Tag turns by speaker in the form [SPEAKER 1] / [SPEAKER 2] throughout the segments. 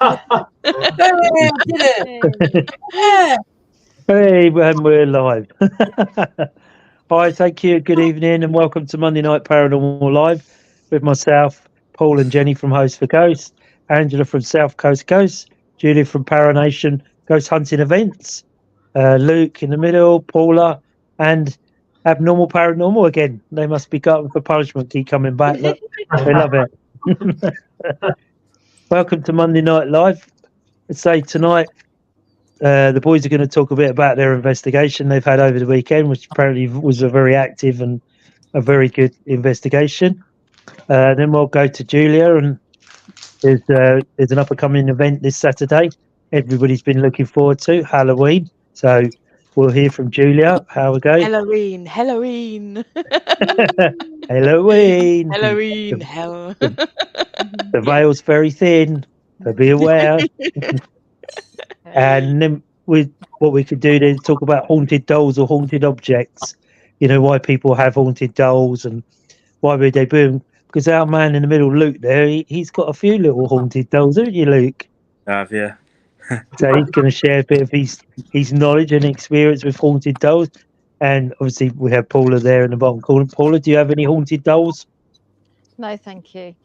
[SPEAKER 1] did it. Yeah.
[SPEAKER 2] Hey, and we're live. Hi, thank you. Good evening, and welcome to Monday Night Paranormal Live with myself, Paul and Jenny from Host for Ghost, Angela from South Coast Ghost, Julie from Paranation Ghost Hunting Events, Luke in the middle, Paula, and Abnormal Paranormal again. They must be gutted for punishment. Keep coming back. Look, they love it. Welcome to Monday Night Live. Let's say tonight. The boys are going to talk a bit about their investigation they've had over the weekend, which apparently was a very active and a very good investigation. Then we'll go to Julia, and there's an up and coming event this Saturday. Everybody's been looking forward to Halloween, so we'll hear from Julia how we go.
[SPEAKER 3] Halloween.
[SPEAKER 2] Halloween.
[SPEAKER 3] Hell.
[SPEAKER 2] The veil's very thin, so be aware. And then what we could do then is talk about haunted dolls or haunted objects. You know, why people have haunted dolls and why would they boom? Because our man in the middle, Luke, there, he's got a few little haunted dolls, haven't you, Luke?
[SPEAKER 4] Yeah.
[SPEAKER 2] So he's going to share a bit of his knowledge and experience with haunted dolls. And obviously we have Paula there in the bottom corner. Paula, do you have any haunted dolls?
[SPEAKER 5] No, thank you.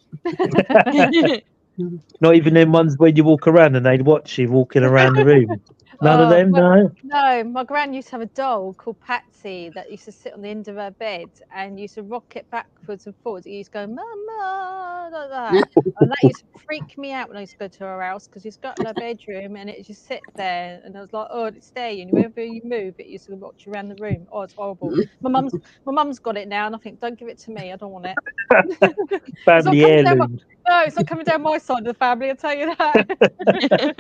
[SPEAKER 2] Not even them ones when you walk around and they'd watch you walking around the room. None of them, no?
[SPEAKER 5] No, my gran used to have a doll called Patsy that used to sit on the end of her bed and used to rock it backwards and forwards. It used to go, Mama, like that. And that used to freak me out when I used to go to her house because she's got in her bedroom and it just sit there. And I was like, oh, it's stay. And wherever you move, it used to watch you around the room. Oh, it's horrible. My mum's got it now, and I think, don't give it to me. I don't want it.
[SPEAKER 2] Family heirloom.
[SPEAKER 5] No, it's not coming down my side of the family, I'll tell you that.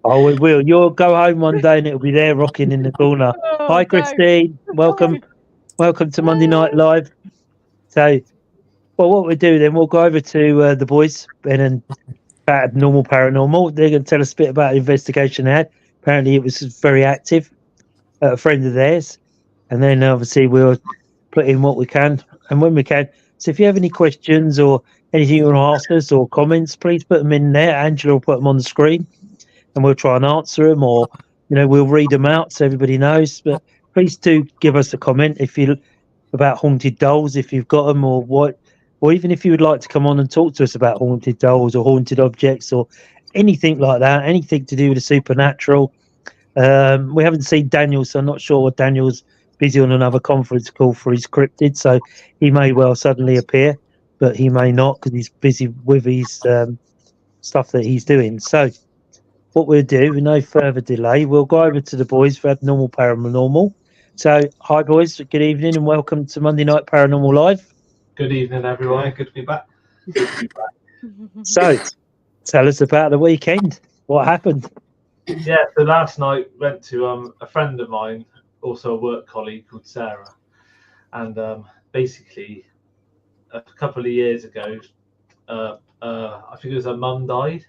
[SPEAKER 2] Oh, it will. You'll go home one day and it'll be there rocking in the corner.
[SPEAKER 5] Oh,
[SPEAKER 2] Hi, Christine. Welcome to Monday Night Live. So, well, what we'll do then, we'll go over to the boys, Ben and Abnormal Paranormal. They're going to tell us a bit about the investigation they had. Apparently, it was very active. A friend of theirs. And then, obviously, we'll put in what we can and when we can. So, if you have any questions or anything you want to ask us or comments, please put them in there. Angela will put them on the screen and we'll try and answer them, or, you know, we'll read them out so everybody knows. But please do give us a comment about haunted dolls, if you've got them, or even if you would like to come on and talk to us about haunted dolls or haunted objects or anything like that, anything to do with the supernatural. We haven't seen Daniel, so I'm not sure what Daniel's busy on another conference call for his cryptid, so he may well suddenly appear, but he may not because he's busy with his stuff that he's doing. So what we'll do, with no further delay, we'll go over to the boys for Abnormal Paranormal. So, hi boys, good evening and welcome to Monday Night Paranormal Live.
[SPEAKER 6] Good evening, everyone. Good to be back.
[SPEAKER 2] So, tell us about the weekend. What happened?
[SPEAKER 6] Yeah, so last night went to a friend of mine, also a work colleague called Sarah, and basically a couple of years ago, I think it was her mum died,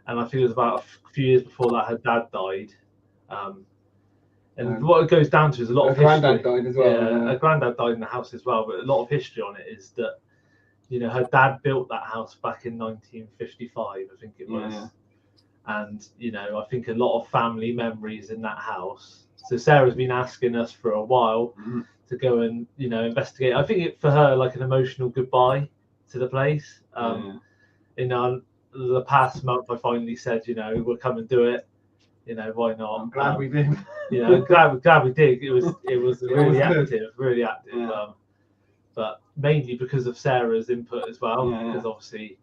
[SPEAKER 6] and I think it was about a few years before that her dad died. And what it goes down to is a lot of history. Her granddad died as well. Yeah, her granddad died in the house as well, but a lot of history on it is that, you know, her dad built that house back in 1955, I think it was. Yeah. And, you know, I think a lot of family memories in that house. So Sarah's been asking us for a while to go and, you know, investigate. I think for her, like an emotional goodbye to the place. In the past month, I finally said, you know, we'll come and do it. You know, why not?
[SPEAKER 4] I'm glad we did.
[SPEAKER 6] You know, glad we did. It was really active. Yeah. But mainly because of Sarah's input as well. Yeah. Because obviously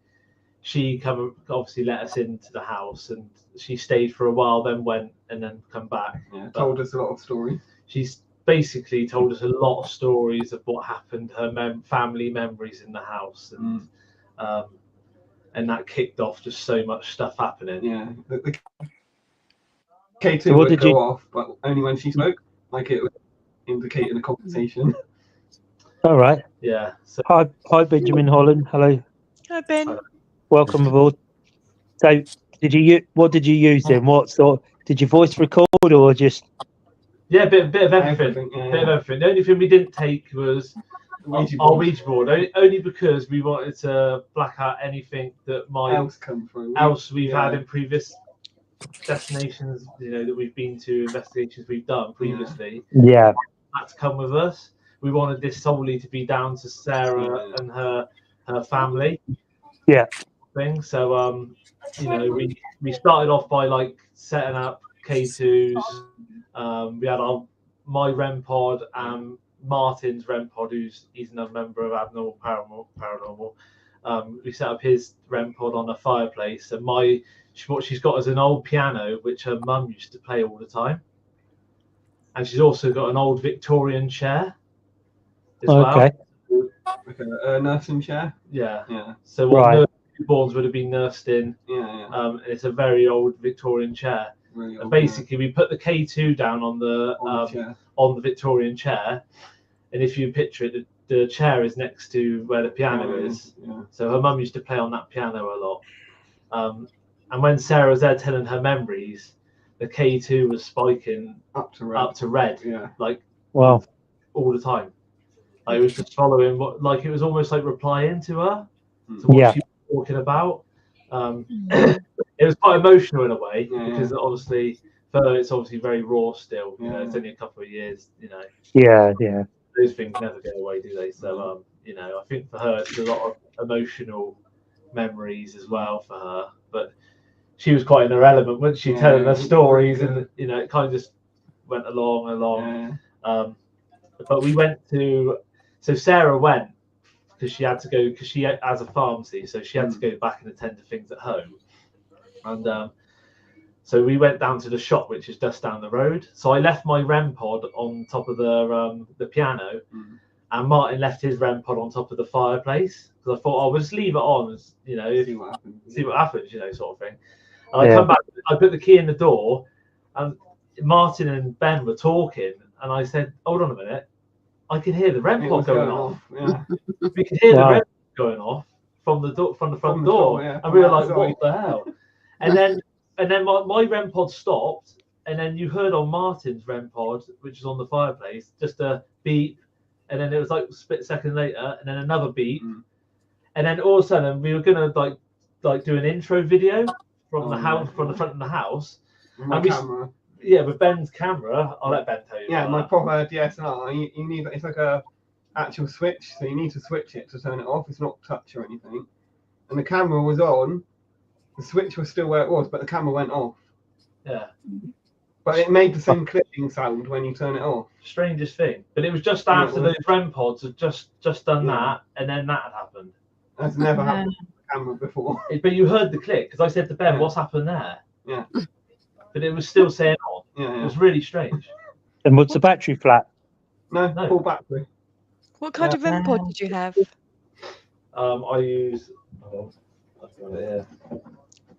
[SPEAKER 6] she let us into the house, and she stayed for a while, then went and then come back.
[SPEAKER 4] Yeah, told us a lot of stories.
[SPEAKER 6] She's basically told us a lot of stories of what happened, her family memories in the house, and that kicked off just so much stuff happening.
[SPEAKER 4] Yeah. The K2 would go off, but only when she spoke, like it was indicating a conversation.
[SPEAKER 2] All right.
[SPEAKER 6] Yeah. So,
[SPEAKER 2] hi, Benjamin Holland. Hello.
[SPEAKER 3] Hi, Ben.
[SPEAKER 2] Welcome aboard. So, what did you use then? What sort? Did you voice record or just?
[SPEAKER 6] Yeah, bit of everything. Bit of everything. The only thing we didn't take was our Ouija board, only because we wanted to black out anything that might else we've had in previous destinations, that we've been to, investigations we've done previously.
[SPEAKER 2] Yeah.
[SPEAKER 6] Had to come with us. We wanted this solely to be down to Sarah and her family.
[SPEAKER 2] Yeah.
[SPEAKER 6] Thing. So we started off by like setting up K2s. We had my REM pod and Martin's REM pod, he's another member of Abnormal Paranormal. We set up his REM pod on a fireplace, and what she's got is an old piano which her mum used to play all the time, and she's also got an old Victorian chair as well.
[SPEAKER 4] Like a nursing chair.
[SPEAKER 6] Yeah. So what newborns would have been nursed in. And it's a very old Victorian chair. Really and basically, we put the K2 down on the Victorian chair, and if you picture it, the chair is next to where the piano is. Yeah. So her mum used to play on that piano a lot. And when Sarah was there telling her memories, the K2 was spiking up to red. Yeah. Like all the time. Like, it was just following it was almost like replying to her, to what she was talking about. It was quite emotional in a way, because obviously for her it's obviously very raw still. It's only a couple of years.
[SPEAKER 2] Yeah.
[SPEAKER 6] Those things never go away, do they? So I think for her it's a lot of emotional memories as well for her. But she was quite in her element, wasn't she, telling her stories, and it kind of just went along. But we went to. So Sarah went because she had to go, because she has a pharmacy, so she had to go back and attend to things at home. And so we went down to the shop, which is just down the road. So I left my REM pod on top of the piano, and Martin left his REM pod on top of the fireplace, because I thought, I'll just leave it on, see what happens, sort of thing. And I come back, I put the key in the door, and Martin and Ben were talking, and I said, hold on a minute. I could hear the REM pod going off. Yeah. We could hear the REM pod going off from the front door, and we were like, "What the hell?" And then my REM pod stopped, and then you heard on Martin's REM pod, which is on the fireplace, just a beep, and then it was like a split second later, and then another beep, and then all of a sudden we were gonna like do an intro video from the house, from the front of the house,
[SPEAKER 4] and camera.
[SPEAKER 6] Yeah, with Ben's camera, I'll let Ben tell you.
[SPEAKER 4] Yeah, my proper DSLR. You need, it's like a actual switch, so you need to switch it to turn it off. It's not touch or anything. And the camera was on. The switch was still where it was, but the camera went off.
[SPEAKER 6] Yeah.
[SPEAKER 4] But it made the same clicking sound when you turn it off.
[SPEAKER 6] Strangest thing. But it was just after those REM pods had just done that, and then that had happened.
[SPEAKER 4] That's never happened with the camera before.
[SPEAKER 6] But you heard the click, because I said to Ben, "What's happened there?"
[SPEAKER 4] Yeah.
[SPEAKER 6] But it was still saying on. It was really strange.
[SPEAKER 2] And was the battery flat?
[SPEAKER 4] No, full battery.
[SPEAKER 3] What kind of REM pod did you have?
[SPEAKER 6] I use. Oh, I've got it here.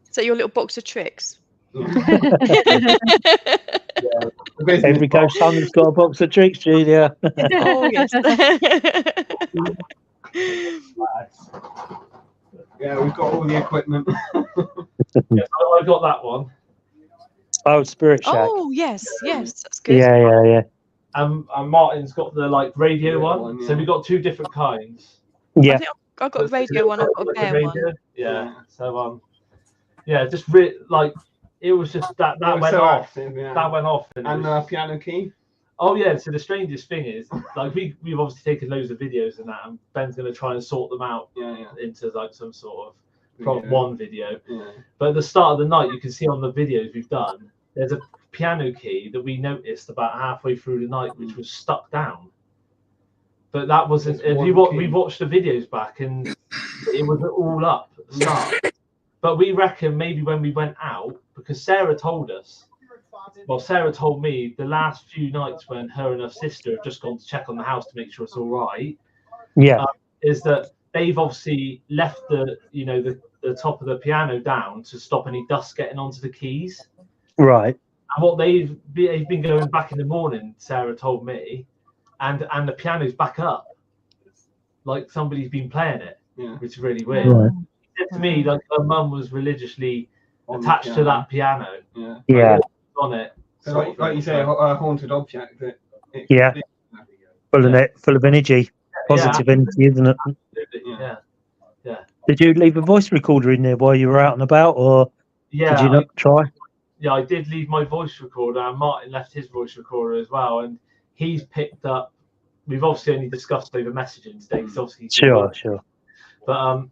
[SPEAKER 3] Is that your little box of tricks?
[SPEAKER 2] Every ghost hunter's got a box of tricks, Julia.
[SPEAKER 3] Oh yes.
[SPEAKER 4] Yeah, we've got all the equipment.
[SPEAKER 6] Yes, I got that one.
[SPEAKER 2] Oh, Spirit Shack.
[SPEAKER 3] Oh yes, that's good.
[SPEAKER 2] Yeah.
[SPEAKER 6] And Martin's got the radio one. So we got two different kinds.
[SPEAKER 2] Yeah.
[SPEAKER 3] I think I've got a radio one. I've got a bear one.
[SPEAKER 6] Yeah. So just it was just that went
[SPEAKER 4] so
[SPEAKER 6] off.
[SPEAKER 4] Active,
[SPEAKER 6] That went off.
[SPEAKER 4] And the piano key.
[SPEAKER 6] Oh yeah. So the strangest thing is, we've obviously taken loads of videos and that, and Ben's going to try and sort them out into some sort of one video. Yeah. But at the start of the night, you can see on the videos we've done, there's a piano key that we noticed about halfway through the night, which was stuck down. But that wasn't. We watched the videos back, and it was all up at the start. But we reckon maybe when we went out, because Sarah told us. Well, Sarah told me the last few nights when her and her sister have just gone to check on the house to make sure it's all right.
[SPEAKER 2] Yeah.
[SPEAKER 6] Is that they've obviously left the top of the piano down to stop any dust getting onto the keys.
[SPEAKER 2] Right.
[SPEAKER 6] And what they've been going back in the morning, Sarah told me, and the piano's back up, like somebody's been playing it, which is really weird.
[SPEAKER 2] Right.
[SPEAKER 6] She said to me, like, her mum was religiously attached to that piano.
[SPEAKER 2] Yeah.
[SPEAKER 6] On it.
[SPEAKER 4] So like you say, a haunted object.
[SPEAKER 2] Full of energy. positive energy, isn't it?
[SPEAKER 6] Yeah.
[SPEAKER 2] Did you leave a voice recorder in there while you were out and about, or did you not try?
[SPEAKER 6] Yeah, I did leave my voice recorder, and Martin left his voice recorder as well, and he's picked up. We've obviously only discussed over messaging today, because obviously he's been working.
[SPEAKER 2] Sure.
[SPEAKER 6] But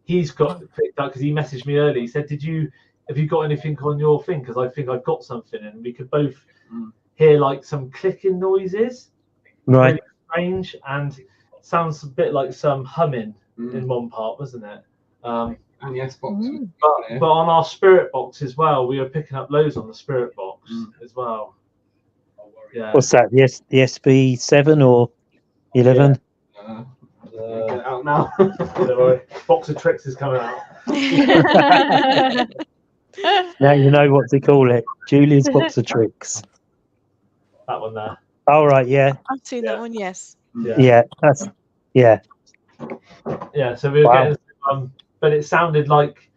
[SPEAKER 6] he's got picked up because he messaged me early. He said, have you got anything on your thing? Because I think I've got something, and we could both hear like some clicking noises,
[SPEAKER 2] Right?
[SPEAKER 6] really strange, and sounds a bit like some humming in one part, wasn't it?
[SPEAKER 4] And the S box.
[SPEAKER 6] But on our spirit box as well, we were picking up loads on the spirit box as well. Yeah.
[SPEAKER 2] What's that? The SB7 or 11?
[SPEAKER 4] Get it out now.
[SPEAKER 6] Box of tricks is coming out.
[SPEAKER 2] Now you know what to call it. Julie's box of tricks.
[SPEAKER 6] That one there.
[SPEAKER 2] All right, yeah.
[SPEAKER 3] I've seen that one, yes.
[SPEAKER 2] Yeah, that's
[SPEAKER 6] Yeah, so we were getting but it sounded like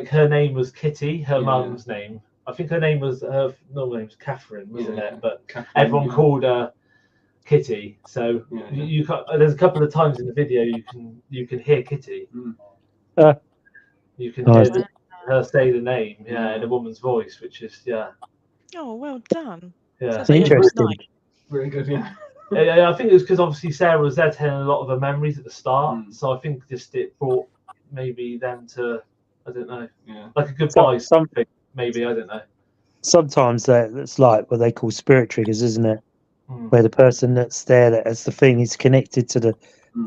[SPEAKER 6] her name was Kitty, her mum's name. I think her normal name was Catherine, wasn't it? But Catherine, everyone called her Kitty. So you there's a couple of times in the video you can hear Kitty. You can hear her say the name, in a woman's voice, which is
[SPEAKER 3] Oh, well done.
[SPEAKER 6] Yeah,
[SPEAKER 2] interesting.
[SPEAKER 4] Really good, yeah.
[SPEAKER 6] Yeah, I think it was because obviously Sarah was there telling a lot of her memories at the start, so I think just it brought maybe them to, I don't know, like a goodbye something, maybe, I don't know.
[SPEAKER 2] Sometimes it's like what they call spirit triggers, isn't it? Where the person that's there, that as the thing is connected to the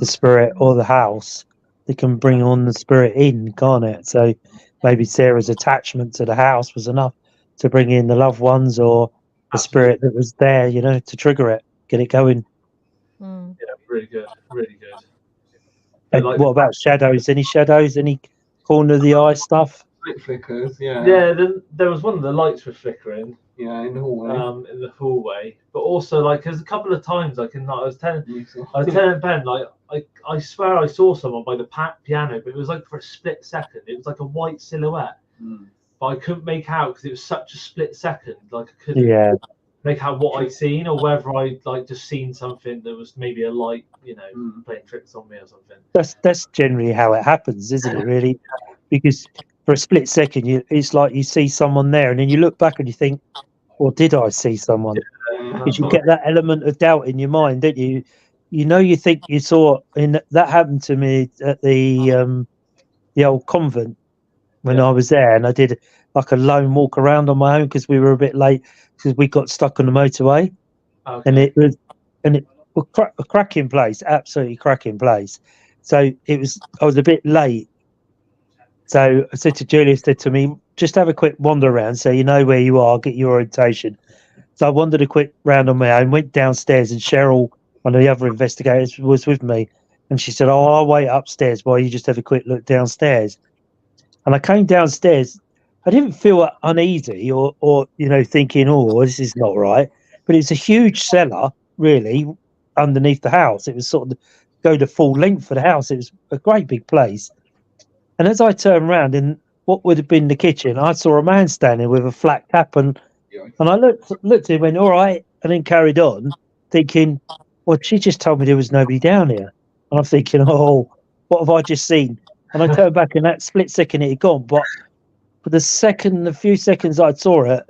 [SPEAKER 2] spirit or the house, they can bring on the spirit in, can't it? So maybe Sarah's attachment to the house was enough to bring in the loved ones or the spirit that was there, to trigger it. Get it going.
[SPEAKER 6] Yeah, really good.
[SPEAKER 2] And what about shadows? Any shadows? Any corner of the eye stuff?
[SPEAKER 4] Light flickers, yeah.
[SPEAKER 6] Yeah, there was one of the lights were flickering.
[SPEAKER 4] Yeah, in the hallway.
[SPEAKER 6] But also there's a couple of times I was telling Ben, I swear I saw someone by the piano, but it was like for a split second. It was like a white silhouette, but I couldn't make out because it was such a split second. Like I couldn't make out what I'd seen, or whether I'd just seen something that was maybe a light, playing tricks on me or something.
[SPEAKER 2] That's generally how it happens, isn't it? Really, because for a split second, it's like you see someone there, and then you look back and you think, "Well, did I see someone?" Because you get that element of doubt in your mind, don't you? You think you saw. And that happened to me at the old convent when I was there, and I did like a lone walk around on my own because we were a bit late because we got stuck on the motorway, and it was a cracking place, absolutely cracking place. So I was a bit late. So I said to Julia, said to me, just have a quick wander around so you know where you are, get your orientation. So I wandered a quick round on my own, went downstairs, and Cheryl, one of the other investigators, was with me. And she said, "Oh, I'll wait upstairs while you just have a quick look downstairs." And I came downstairs. I didn't feel uneasy or thinking, "Oh, this is not right." But it's a huge cellar, really, underneath the house. It was sort of go the full length of the house. It was a great big place. And as I turned around in what would have been the kitchen, I saw a man standing with a flat cap, and I looked at him, went, "All right," and then carried on, thinking, "Well, she just told me there was nobody down here." And I'm thinking, "Oh, what have I just seen?" And I turned back, and that split second it had gone. But for the few seconds I saw it,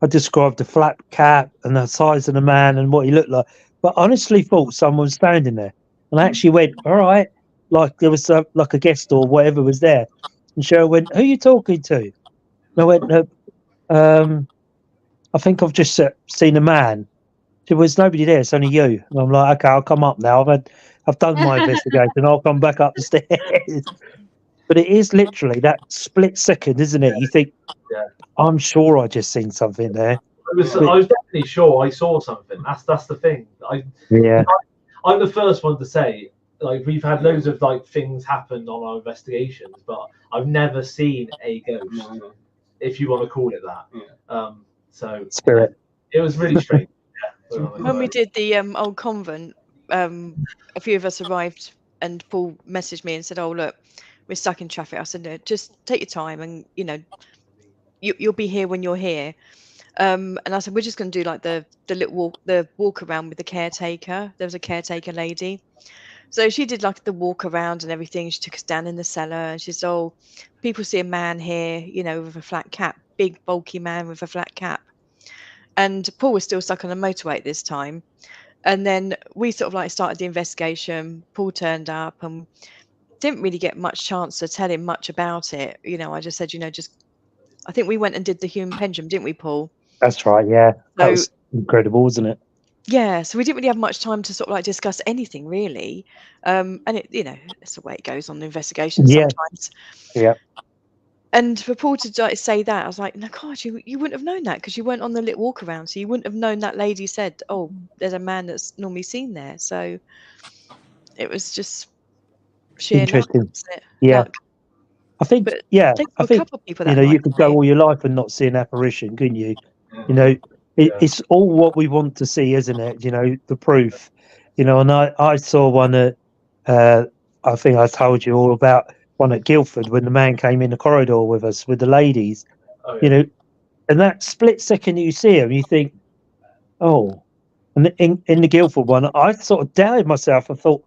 [SPEAKER 2] I described the flat cap and the size of the man and what he looked like. But I honestly thought someone was standing there. And I actually went, "All right," like there was like a guest or whatever was there. And Cheryl went, "Who are you talking to?" And I went, "I think I've just seen a man." There was nobody there. It's only you. And I'm like, "Okay, I'll come up now. I've done my investigation. I'll come back up the stairs." But it is literally that split second, isn't it? You think, "I'm sure I just seen something there."
[SPEAKER 6] I was definitely sure I saw something. That's the thing. I'm the first one to say, we've had loads of things happen on our investigations, but I've never seen a ghost, if you want to call it that. So
[SPEAKER 2] spirit.
[SPEAKER 6] It was really strange.
[SPEAKER 3] When we did the old convent, a few of us arrived, and Paul messaged me and said, "Oh, look, we're stuck in traffic." I said, "No, just take your time, and you'll be here when you're here." And I said, we're just going to do like the walk around with the caretaker. There was a caretaker lady. So she did like the walk around and everything. She took us down in the cellar and she said, oh, people see a man here, you know, with a flat cap, big bulky man with a flat cap. And Paul was still stuck on the motorway at this time. And then we sort of like started the investigation. Paul turned up and didn't really get much chance to tell him much about it. You know, I just said, you know, I think we went and did the human pendulum, didn't we, Paul?
[SPEAKER 2] That's right. Yeah. That
[SPEAKER 3] So,
[SPEAKER 2] was incredible, wasn't it?
[SPEAKER 3] yeah. So we didn't really have much time to sort of like discuss anything really. And it, you know, it's the way it goes on the investigation sometimes.
[SPEAKER 2] Yeah.
[SPEAKER 3] And for Paul to like, say that, I was like, no, God, you wouldn't have known that because you weren't on the little walk around. So you wouldn't have known that lady said, oh, there's a man that's normally seen there. So it was just sheer luck,
[SPEAKER 2] Interesting.
[SPEAKER 3] wasn't it?
[SPEAKER 2] Yeah.
[SPEAKER 3] Luck.
[SPEAKER 2] I think,
[SPEAKER 3] But
[SPEAKER 2] yeah,
[SPEAKER 3] a
[SPEAKER 2] I think,
[SPEAKER 3] couple of people
[SPEAKER 2] you
[SPEAKER 3] that
[SPEAKER 2] know, you
[SPEAKER 3] night,
[SPEAKER 2] could go all your life and not see an apparition, couldn't you? You know, it's all what we want to see, isn't it? You know, the proof. You know, and I saw one at, I think I told you all about one at Guildford when the man came in the corridor with us, with the ladies, you know, and that split second that you see him, you think, oh, and in the Guildford one, I sort of doubted myself. I thought,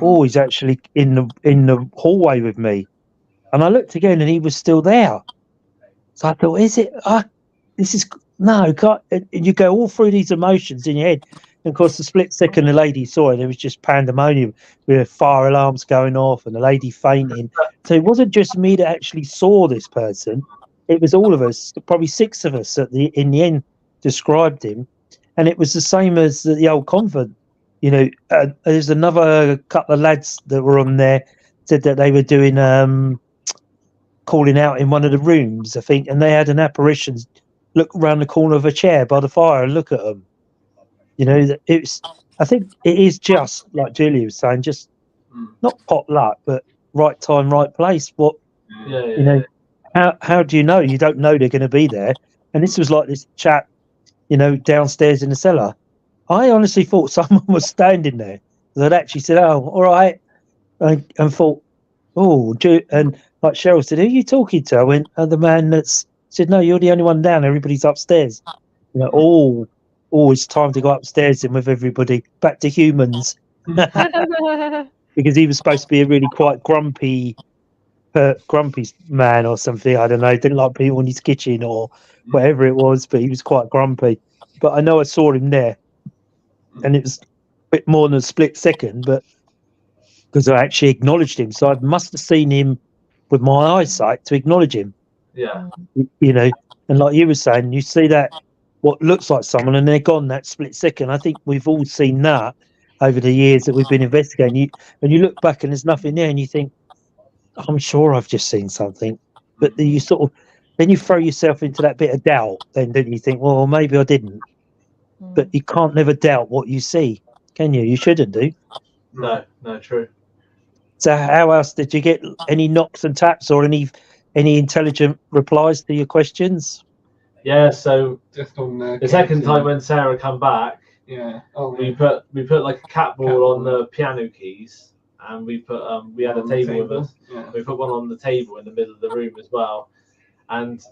[SPEAKER 2] oh, he's actually in the hallway with me. And I looked again and he was still there. So I thought, is it? This is no. And you go all through these emotions in your head. And of course, the split second the lady saw it, it was just pandemonium with fire alarms going off and the lady fainting. So it wasn't just me that actually saw this person. It was all of us, probably 6 of us in the end described him. And it was the same as the old convent. You know, there's another couple of lads that were on there said that they were doing calling out in one of the rooms, I think, and they had an apparition look around the corner of a chair by the fire and look at them. You know, I think it is just like Julia was saying, just not pot luck, but right time, right place. You know, how do you know? You don't know they're going to be there. And this was like this chap, you know, downstairs in the cellar. I honestly thought someone was standing there. They'd actually said, "Oh, all right," and thought, "Oh," and like Cheryl said, "Who are you talking to?" I went, "The man that's." Said, "No, you're the only one down. Everybody's upstairs." You know, it's time to go upstairs and with everybody back to humans, because he was supposed to be a really quite grumpy man or something. I don't know. Didn't like people in his kitchen or whatever it was, but he was quite grumpy. But I know I saw him there, and it was a bit more than a split second, but because I actually acknowledged him, so I must have seen him with my eyesight to acknowledge him.
[SPEAKER 6] Yeah.
[SPEAKER 2] You know, and like you were saying, you see that what looks like someone and they're gone that split second. I think we've all seen that over the years that we've been investigating. And you look back and there's nothing there and you think, I'm sure I've just seen something. But then you then you throw yourself into that bit of doubt. Then don't you think, well, maybe I didn't. But you can't never doubt what you see, can you? You shouldn't do.
[SPEAKER 6] No, true.
[SPEAKER 2] So how else did you get any knocks and taps or any intelligent replies to your questions?
[SPEAKER 6] Yeah, so
[SPEAKER 4] just on
[SPEAKER 6] the second time when Sarah come back, we put like a cat ball on the piano keys, and we put we had a table with us. Yeah. We put one on the table in the middle of the room as well, and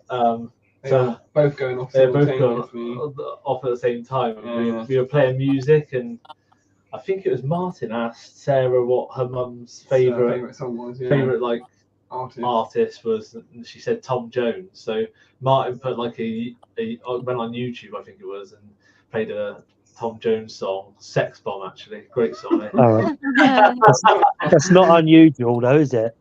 [SPEAKER 6] so
[SPEAKER 4] both going off.
[SPEAKER 6] They're both going off at the same time. Yeah. We were playing music, and I think it was Martin asked Sarah what her mum's favorite
[SPEAKER 4] song was. Yeah.
[SPEAKER 6] Favorite like artist was, and she said Tom Jones. So Martin put like went on YouTube, I think it was, and played a Tom Jones song, Sex Bomb, actually. Great song.
[SPEAKER 2] Oh, that's not unusual though, is it?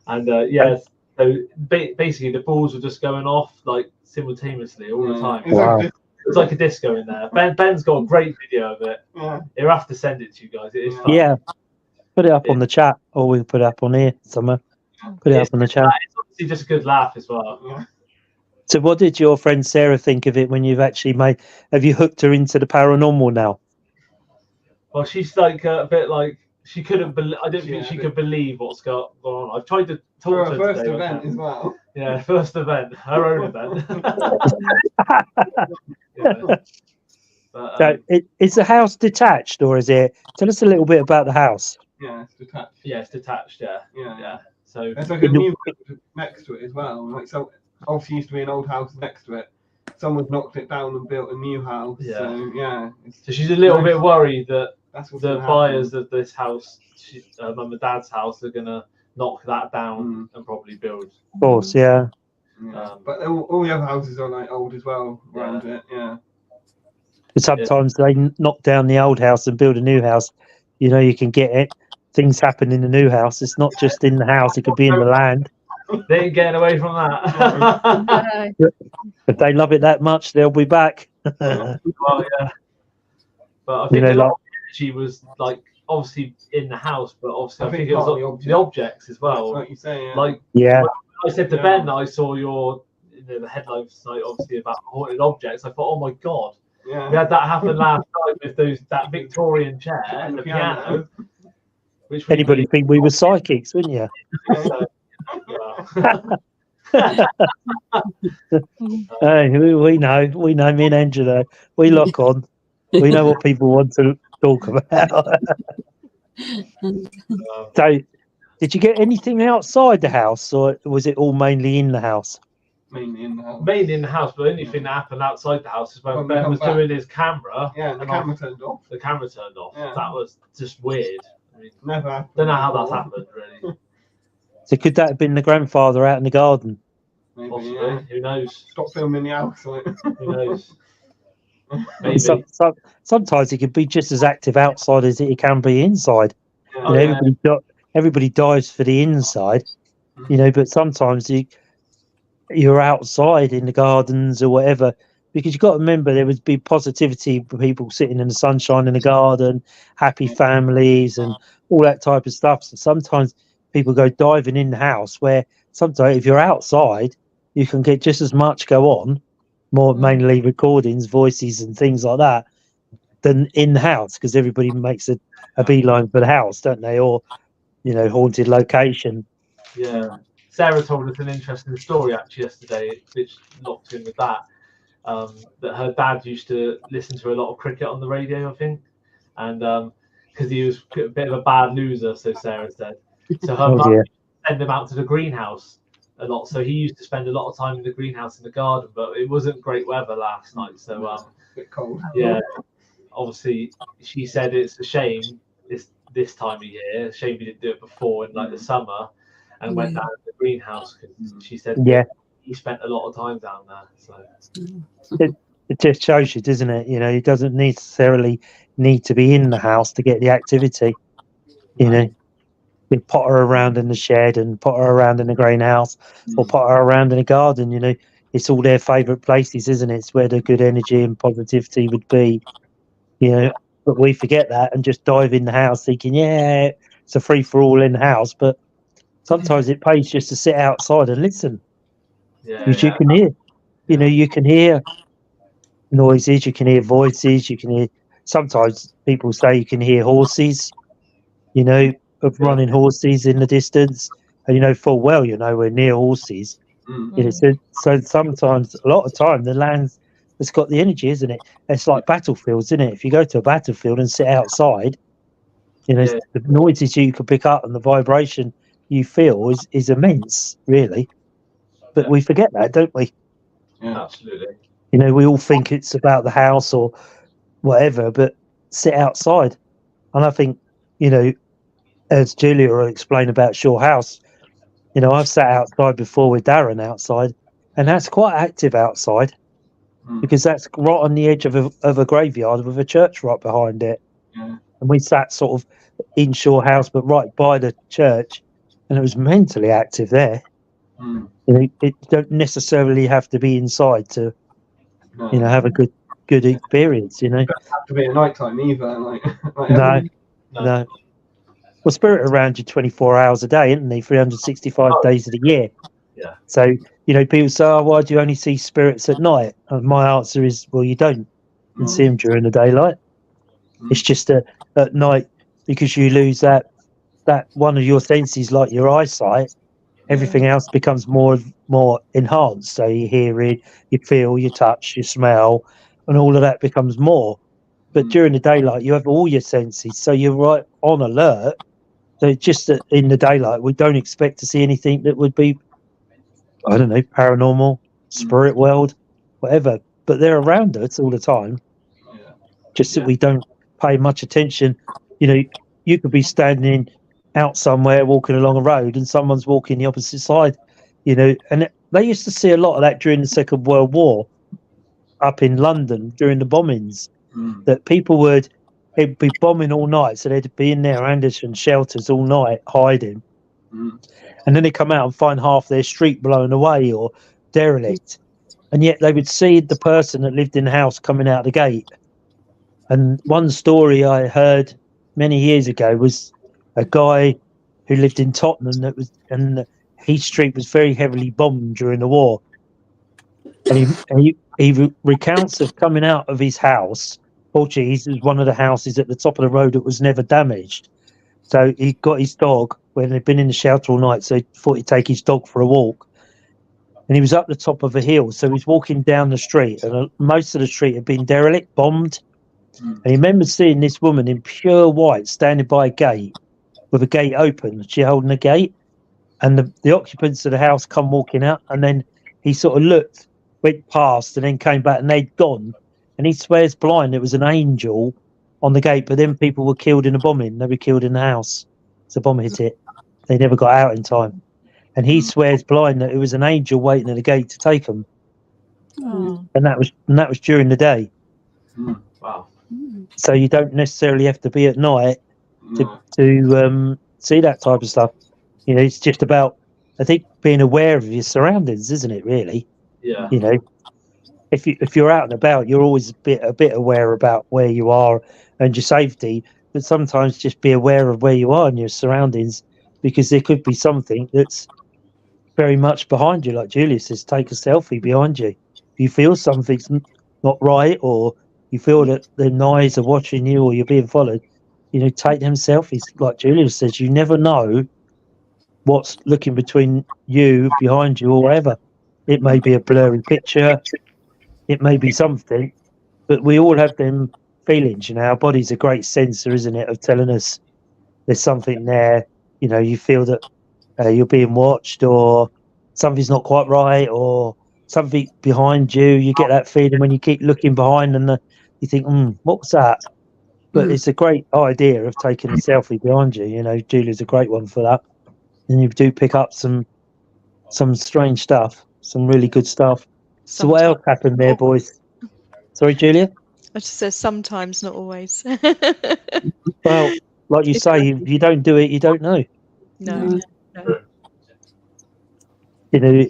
[SPEAKER 6] And yeah, so basically the balls were just going off like simultaneously all the time.
[SPEAKER 2] Wow.
[SPEAKER 6] It's like a disco in there. Ben's got a great video of it. Yeah. He'll have to send it to you guys. It is fun.
[SPEAKER 2] Yeah. Put it up on the chat, or we'll put it up on here somewhere. Put it up on the chat.
[SPEAKER 6] It's obviously just a good laugh as well. Yeah.
[SPEAKER 2] So what did your friend Sarah think of it when you've actually have you hooked her into the paranormal now?
[SPEAKER 6] Well, she's like a bit like, she couldn't believe, I don't think she could believe what's going on. I've tried to talk to her
[SPEAKER 4] first
[SPEAKER 6] today
[SPEAKER 4] event as well.
[SPEAKER 6] Yeah, first event, her own event. But,
[SPEAKER 2] so is the house detached, or is it? Tell us a little bit about the house.
[SPEAKER 4] Yeah, it's detached.
[SPEAKER 6] Yeah, it's detached. Yeah. So
[SPEAKER 4] it's like a new next to it as well. Like, so obviously used to be an old house next to it. Someone's knocked it down and built a new house.
[SPEAKER 6] Yeah.
[SPEAKER 4] So yeah.
[SPEAKER 6] So she's a little bit worried that
[SPEAKER 4] that's
[SPEAKER 6] the buyers of this house, mum and dad's house, are gonna knock that down and probably build.
[SPEAKER 2] Of course, yeah.
[SPEAKER 4] But all the other houses are like old as well around it. Yeah.
[SPEAKER 2] But sometimes they knock down the old house and build a new house. You know, you can get it. Things happen in the new house. It's not just in the house. It could be in the land.
[SPEAKER 6] They ain't getting away from that.
[SPEAKER 2] If they love it that much, they'll be back.
[SPEAKER 6] Well, yeah. But I think she was like obviously in the house, but obviously I think it was the objects as well.
[SPEAKER 4] Like you say,
[SPEAKER 6] Like
[SPEAKER 2] yeah.
[SPEAKER 6] I said to Ben that I saw your the headlines tonight, obviously about haunted objects. I thought, oh my god, we had that happen last night with that Victorian chair and the piano. Which
[SPEAKER 2] anybody think we were psychics, wouldn't you? Hey, we know. Me and Angela, we lock on. We know what people want to talk about. So, did you get anything outside the house, or was it all mainly in the house?
[SPEAKER 4] Mainly in the house.
[SPEAKER 6] Mainly in the house, but the only thing that happened outside the house is when Ben was doing his camera.
[SPEAKER 4] Yeah, and the camera turned off.
[SPEAKER 6] The camera turned off.
[SPEAKER 4] Yeah.
[SPEAKER 6] That was just weird. I mean,
[SPEAKER 4] never happened.
[SPEAKER 6] Don't know how that's happened, really.
[SPEAKER 2] So could that have been the grandfather out in the garden?
[SPEAKER 4] Maybe,
[SPEAKER 6] possibly.
[SPEAKER 4] Yeah.
[SPEAKER 6] Who knows?
[SPEAKER 4] Stop filming the house. Like.
[SPEAKER 6] Who knows? Maybe.
[SPEAKER 2] Sometimes it can be just as active outside as it can be inside.
[SPEAKER 4] Yeah.
[SPEAKER 2] You know, everybody dives for the inside, you know, but sometimes you're outside in the gardens or whatever, because you've got to remember there would be positivity for people sitting in the sunshine in the garden, happy families and all that type of stuff. So sometimes people go diving in the house, where sometimes if you're outside, you can get just as much go on, more mainly recordings, voices and things like that, than in the house, because everybody makes a beeline for the house, don't they? Or, you know, haunted location.
[SPEAKER 6] Yeah. Sarah told us an interesting story actually yesterday, which locked in with that. That her dad used to listen to a lot of cricket on the radio, I think, and because he was a bit of a bad loser, so Sarah said. So her mum used to send him out to the greenhouse a lot. So he used to spend a lot of time in the greenhouse in the garden, but it wasn't great weather last night, so
[SPEAKER 4] a bit cold.
[SPEAKER 6] Yeah. Obviously, she said it's a shame this time of year. A shame he didn't do it before in like the summer, and went down to the greenhouse, because she said he spent a lot of time down there. So
[SPEAKER 2] it just shows you, doesn't it? You know, he doesn't necessarily need to be in the house to get the activity. You know, you potter around in the shed and potter around in the greenhouse, or potter around in the garden. You know, it's all their favourite places, isn't it? It's where the good energy and positivity would be. You know, but we forget that and just dive in the house thinking, yeah, it's a free for all in the house. But sometimes it pays just to sit outside and listen. Because you can hear, you know, you can hear noises, you can hear voices, you can hear. Sometimes people say you can hear horses, you know, of running horses in the distance, and you know full well, you know, we're near horses. You know, so sometimes, a lot of time, the land's it's got the energy, isn't it? It's like battlefields, isn't it? If you go to a battlefield and sit outside, you know, the noises you can pick up and the vibration you feel is immense, really. But we forget that, don't we?
[SPEAKER 6] Yeah, absolutely.
[SPEAKER 2] You know, we all think it's about the house or whatever, but sit outside. And I think, you know, as Julia will explain about Shore House, you know, I've sat outside before with Darren outside, and that's quite active outside. Because that's right on the edge of a graveyard with a church right behind it. And we sat sort of in Shore House, but right by the church, and it was mentally active there. You know, it don't necessarily have to be inside to, you know, have a good experience. You know,
[SPEAKER 4] it doesn't have to be at night time either.
[SPEAKER 2] No. Well, spirit around you 24 hours a day, isn't they? 365 days of the year.
[SPEAKER 6] Yeah.
[SPEAKER 2] So, you know, people say, oh, why do you only see spirits at night? And my answer is, well, you don't see them during the daylight. It's just at night, because you lose that one of your senses, like your eyesight, everything else becomes more enhanced. So you hear it, you feel, you touch, you smell, and all of that becomes more. But during the daylight, you have all your senses, so you're right on alert. So just that in the daylight, we don't expect to see anything that would be I don't know, paranormal, spirit world, whatever. But they're around us all the time.
[SPEAKER 4] Yeah.
[SPEAKER 2] Just that we don't pay much attention. You know, you could be standing out somewhere walking along a road and someone's walking the opposite side, you know, and they used to see a lot of that during the Second World War up in London during the bombings, that people would, it'd be bombing all night, so they'd be in their Anderson shelters all night hiding, and then they come out and find half their street blown away or derelict, and yet they would see the person that lived in the house coming out the gate. And one story I heard many years ago was a guy who lived in Tottenham and his street was very heavily bombed during the war. And he recounts of coming out of his house. Fortunately, his was one of the houses at the top of the road that was never damaged. So he got his dog when they'd been in the shelter all night. So he thought he'd take his dog for a walk. And he was up the top of a hill. So he's walking down the street, and most of the street had been derelict, bombed. And he remembers seeing this woman in pure white standing by a gate with a gate open. She holding a gate, and the occupants of the house come walking out, and then he sort of looked, went past, and then came back, and they'd gone. And he swears blind there was an angel on the gate, but then people were killed in a bombing. They were killed in the house. So the bomb hit it. They never got out in time. And he swears blind that it was an angel waiting at the gate to take them.
[SPEAKER 5] Oh.
[SPEAKER 2] And that was during the day.
[SPEAKER 6] Wow.
[SPEAKER 2] So you don't necessarily have to be at night to see that type of stuff. You know, it's just about, I think, being aware of your surroundings, isn't it? Really.
[SPEAKER 6] Yeah.
[SPEAKER 2] You know, if you're out and about, you're always a bit aware about where you are and your safety. But sometimes just be aware of where you are and your surroundings, because there could be something that's very much behind you. Like Julia says, take a selfie behind you. If you feel something's not right, or you feel that the eyes are watching you, or you're being followed, you know, take them selfies. Like Julia says, you never know what's looking between you, behind you, or whatever. It may be a blurry picture, it may be something, but we all have them feelings. You know, our body's a great sensor, isn't it, of telling us there's something there. You know, you feel that you're being watched, or something's not quite right, or something behind you. You get that feeling when you keep looking behind, and you think, what was that? But it's a great idea of taking a selfie behind you. You know, Julia's a great one for that. And you do pick up some strange stuff, some really good stuff. So what else happened there, boys? Sorry, Julia?
[SPEAKER 3] I just said sometimes, not always.
[SPEAKER 2] Well, like you say, if you don't do it, you don't know.
[SPEAKER 3] No.
[SPEAKER 2] You know,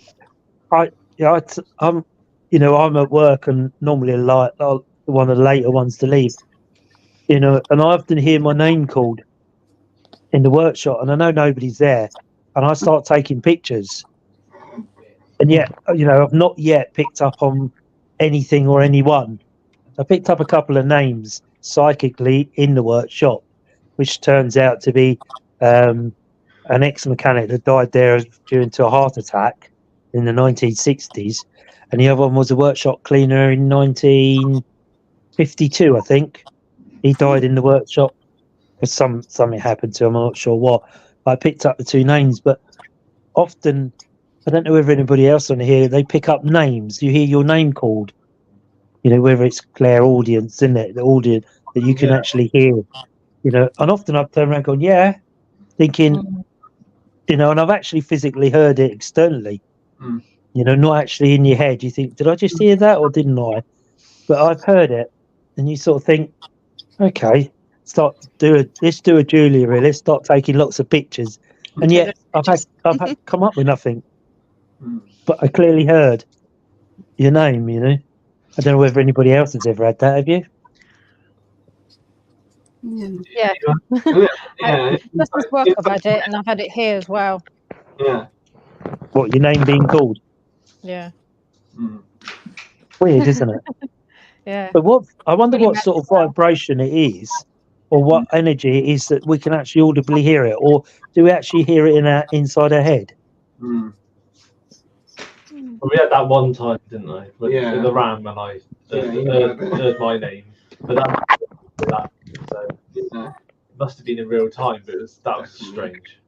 [SPEAKER 2] I'm at work, and normally like one of the later ones to leave. You know, and I often hear my name called in the workshop, and I know nobody's there, and I start taking pictures. And yet, you know, I've not yet picked up on anything or anyone. I picked up a couple of names psychically in the workshop, which turns out to be an ex-mechanic that died there due to a heart attack in the 1960s, and the other one was a workshop cleaner in 1952, I think. He died in the workshop because something happened to him. I'm not sure what. I picked up the two names, but often, I don't know whether anybody else on here, they pick up names. You hear your name called, you know, whether it's clairaudience, isn't it? The audience that you can actually hear, you know. And often I've turned around going, yeah, thinking, you know, and I've actually physically heard it externally, you know, not actually in your head. You think, did I just hear that or didn't I? But I've heard it, and you sort of think, okay, let's do a Julia really. Let's start taking lots of pictures. And yet I've had come up with nothing. But I clearly heard your name, you know. I don't know whether anybody else has ever had that, have you?
[SPEAKER 5] Yeah. Just as work I've had it, and I've had it here as well.
[SPEAKER 4] Yeah.
[SPEAKER 2] What, your name being called?
[SPEAKER 5] Yeah.
[SPEAKER 2] Weird, isn't it?
[SPEAKER 5] Yeah.
[SPEAKER 2] But I wonder
[SPEAKER 5] Really
[SPEAKER 2] what sort of vibration it is, or what energy it is that we can actually audibly hear it, or do we actually hear it inside our head?
[SPEAKER 6] Well, we had that one time, didn't I? With the ram, and I heard my name. But that so it must have been in real time, but that was strange.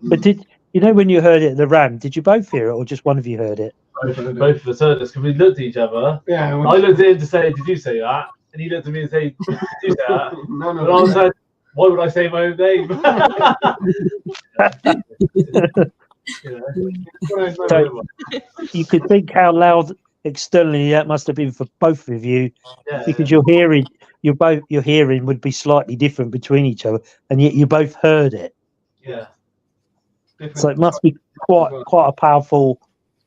[SPEAKER 2] But did You know when you heard it at the Ram, did you both hear it or just one of you heard it?
[SPEAKER 6] Both of us heard us because we looked at each other.
[SPEAKER 4] Yeah.
[SPEAKER 6] I looked at him to say, "Did you say that?" And he looked at me and said, "Did you say that?"
[SPEAKER 4] No.
[SPEAKER 6] And I was like, "Why would I say my own name?"
[SPEAKER 2] So you could think how loud externally that must have been for both of you, because your hearing would be slightly different between each other, and yet you both heard it.
[SPEAKER 6] Yeah.
[SPEAKER 2] So it must be quite a powerful.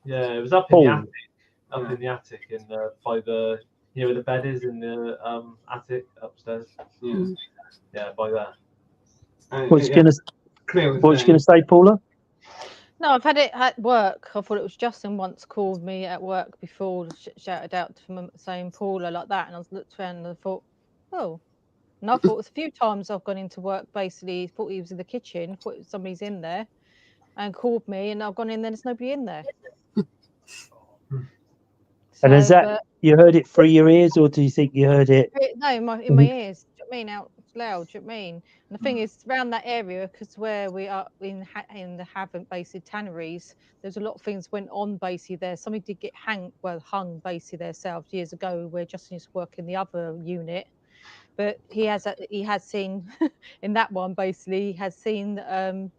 [SPEAKER 6] Yeah, it was up in the attic. In the attic, by the where the bed is in the attic upstairs. Yeah, by there.
[SPEAKER 2] What you gonna say, Paula?
[SPEAKER 5] No, I've had it at work. I thought it was Justin once called me at work before, shouted out to him saying Paula like that, and I looked around and I thought, oh. And I thought it was a few times I've gone into work, basically thought he was in the kitchen, thought somebody's in there, and called me, and I've gone in there, there's nobody in there.
[SPEAKER 2] And is that you heard it through your ears, or do you think you heard it?
[SPEAKER 5] No, in my ears. Do you know what I mean? Out loud. Do you know what I mean? And the thing is, around that area, because where we are in the Havant basically tanneries, there's a lot of things went on basically there. Somebody did get hung basically themselves years ago, where Justin used to work in the other unit. But he has seen in that one basically, he has seen the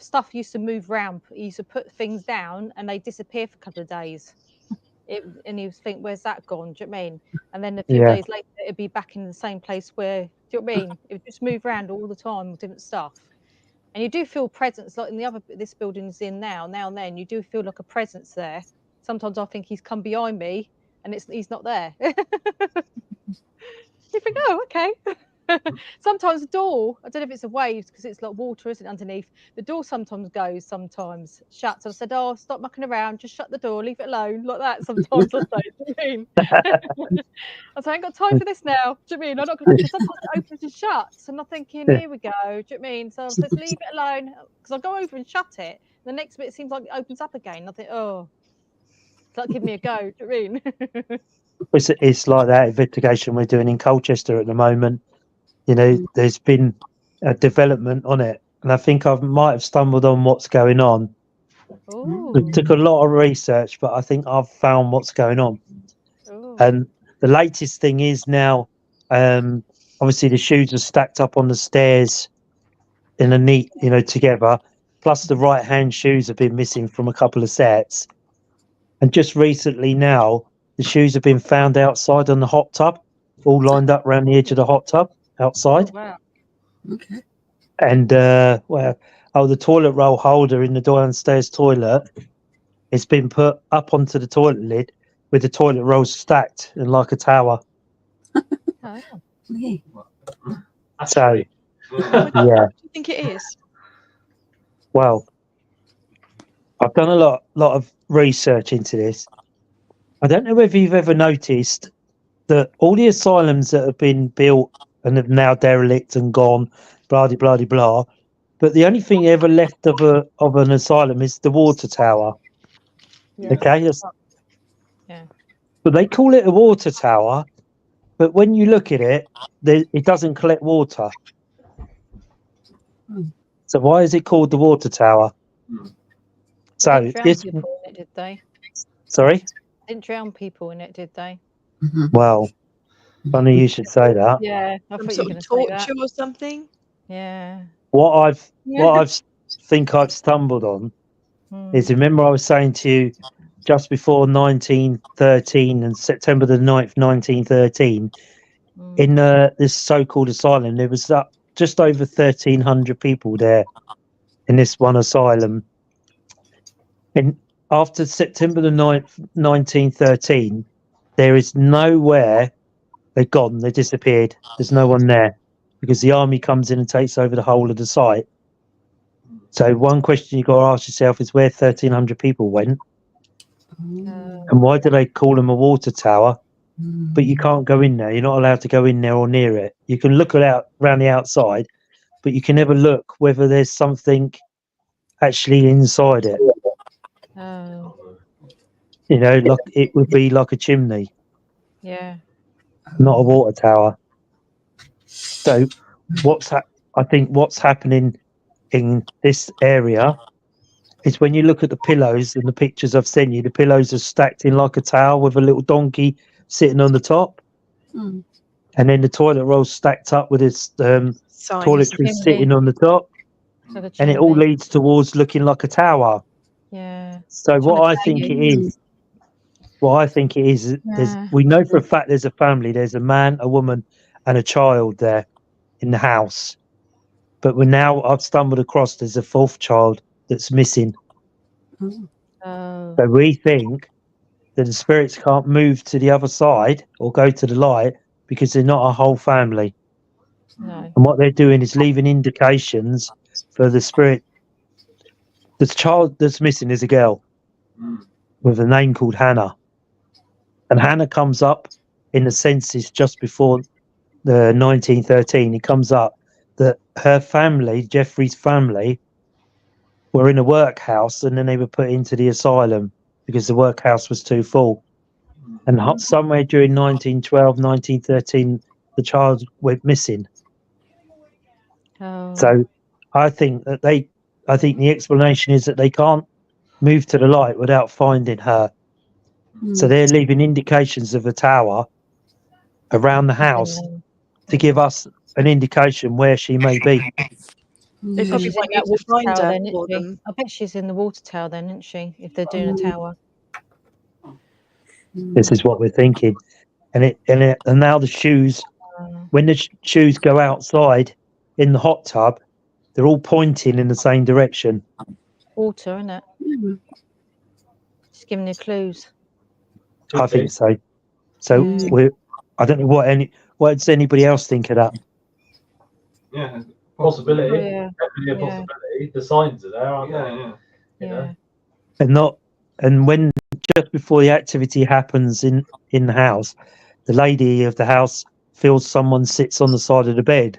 [SPEAKER 5] stuff used to move around. He used to put things down and they disappear for a couple of days. And you think, where's that gone? Do you know what I mean? And then a few days later, it'd be back in the same place where, do you know what I mean? It would just move around all the time with different stuff. And you do feel presence, like in this building's in now and then, you do feel like a presence there. Sometimes I think he's come behind me and he's not there. You think, oh, okay. Sometimes the door, I don't know if it's a wave because it's like water, isn't it, underneath? The door sometimes goes, sometimes shuts. I said, oh, stop mucking around, just shut the door, leave it alone, like that. Sometimes I say, do you mean? I say, I ain't got time for this now. Do you mean? I'm not going to, sometimes it opens and shuts, and I'm thinking, here we go. Do you know what I mean? So I said, leave it alone, because I go over and shut it. The next bit seems like it opens up again. I think, oh, it's like give me a go. Do you know what I mean?
[SPEAKER 2] It's like that investigation we're doing in Colchester at the moment. You know, there's been a development on it, and I think I might have stumbled on what's going on.
[SPEAKER 5] Ooh.
[SPEAKER 2] It took a lot of research, but I think I've found what's going on.
[SPEAKER 5] Ooh.
[SPEAKER 2] And the latest thing is now, obviously the shoes are stacked up on the stairs in a neat, together. Plus the right-hand shoes have been missing from a couple of sets. And just recently now, the shoes have been found outside on the hot tub, all lined up around the edge of the hot tub outside.
[SPEAKER 5] Oh, wow.
[SPEAKER 1] Okay.
[SPEAKER 2] And the toilet roll holder in the downstairs toilet, it's been put up onto the toilet lid with the toilet rolls stacked in like a tower.
[SPEAKER 5] Oh.
[SPEAKER 1] Okay.
[SPEAKER 2] So, yeah.
[SPEAKER 3] What do you think it is?
[SPEAKER 2] Well, I've done a lot of research into this. I don't know whether you've ever noticed that all the asylums that have been built and have now derelict and gone, blah, blah, blah, blah, but the only thing ever left of an asylum is the water tower.
[SPEAKER 5] Yeah.
[SPEAKER 2] Okay?
[SPEAKER 5] Yeah.
[SPEAKER 2] But they call it a water tower, but when you look at it, it doesn't collect water. So why is it called the water tower? So
[SPEAKER 5] They didn't drown people in it, did they?
[SPEAKER 2] Sorry?
[SPEAKER 5] Didn't drown people in it, did they?
[SPEAKER 2] Well, funny you should say that.
[SPEAKER 5] Yeah, I
[SPEAKER 3] Some
[SPEAKER 5] thought you
[SPEAKER 3] sort
[SPEAKER 5] were
[SPEAKER 3] of
[SPEAKER 5] going to say that.
[SPEAKER 3] torture or something?
[SPEAKER 5] Yeah.
[SPEAKER 2] What I've think I've stumbled on is, remember I was saying to you just before 1913 and September the 9th, 1913, in this so-called asylum, there was just over 1,300 people there in this one asylum. And after September the 9th, 1913, there is nowhere. They're gone. They disappeared. There's no one there because the army comes in and takes over the whole of the site. So one question you've got to ask yourself is where 1,300 people went, and why do they call them a water tower? But you can't go in there. You're not allowed to go in there or near it. You can look around the outside, but you can never look whether there's something actually inside it.
[SPEAKER 5] Oh.
[SPEAKER 2] Like it would be like a chimney,
[SPEAKER 5] Yeah.
[SPEAKER 2] not a water tower. So I think what's happening in this area is when you look at the pillows and the pictures I've sent you, the pillows are stacked in like a tower with a little donkey sitting on the top.
[SPEAKER 1] Mm.
[SPEAKER 2] And then the toilet roll's stacked up with its
[SPEAKER 3] Signs.
[SPEAKER 2] toiletries sitting on the top.
[SPEAKER 5] So the
[SPEAKER 2] And it all
[SPEAKER 5] chimney.
[SPEAKER 2] leads towards looking like a tower.
[SPEAKER 5] Yeah.
[SPEAKER 2] So what I
[SPEAKER 5] tell
[SPEAKER 2] think
[SPEAKER 5] you.
[SPEAKER 2] it is, there's,
[SPEAKER 5] Yeah.
[SPEAKER 2] we know for a fact there's a family. There's a man, a woman, and a child there in the house. But I've stumbled across there's a fourth child that's missing.
[SPEAKER 5] Oh.
[SPEAKER 2] So we think that the spirits can't move to the other side or go to the light because they're not a whole family.
[SPEAKER 5] No.
[SPEAKER 2] And what they're doing is leaving indications for the spirit. The child that's missing is a girl with a name called Hannah. And Hannah comes up in the census just before the 1913. It comes up that her family, Jeffrey's family, were in a workhouse and then they were put into the asylum because the workhouse was too full. And somewhere during 1912, 1913, the child went missing.
[SPEAKER 5] Oh.
[SPEAKER 2] So I think the explanation is that they can't move to the light without finding her. So they're leaving indications of a tower around the house to give us an indication where she may be.
[SPEAKER 3] They probably
[SPEAKER 5] She's
[SPEAKER 3] want
[SPEAKER 5] in
[SPEAKER 3] you
[SPEAKER 5] that
[SPEAKER 3] to
[SPEAKER 5] water
[SPEAKER 3] find
[SPEAKER 5] tower
[SPEAKER 3] her
[SPEAKER 5] then, isn't
[SPEAKER 3] for
[SPEAKER 5] she?
[SPEAKER 3] them.
[SPEAKER 5] I bet she's in the water tower then, isn't she? If they're doing a tower.
[SPEAKER 2] This is what we're thinking. And now the shoes, when the shoes go outside in the hot tub, they're all pointing in the same direction.
[SPEAKER 5] Water, isn't it? Just giving you clues.
[SPEAKER 2] I think so. So I don't know what does anybody else think of that?
[SPEAKER 4] Yeah.
[SPEAKER 6] Possibility.
[SPEAKER 5] Oh, yeah.
[SPEAKER 6] Definitely a possibility. The signs are there, aren't they?
[SPEAKER 5] Yeah.
[SPEAKER 2] And when just before the activity happens in the house, the lady of the house feels someone sits on the side of the bed.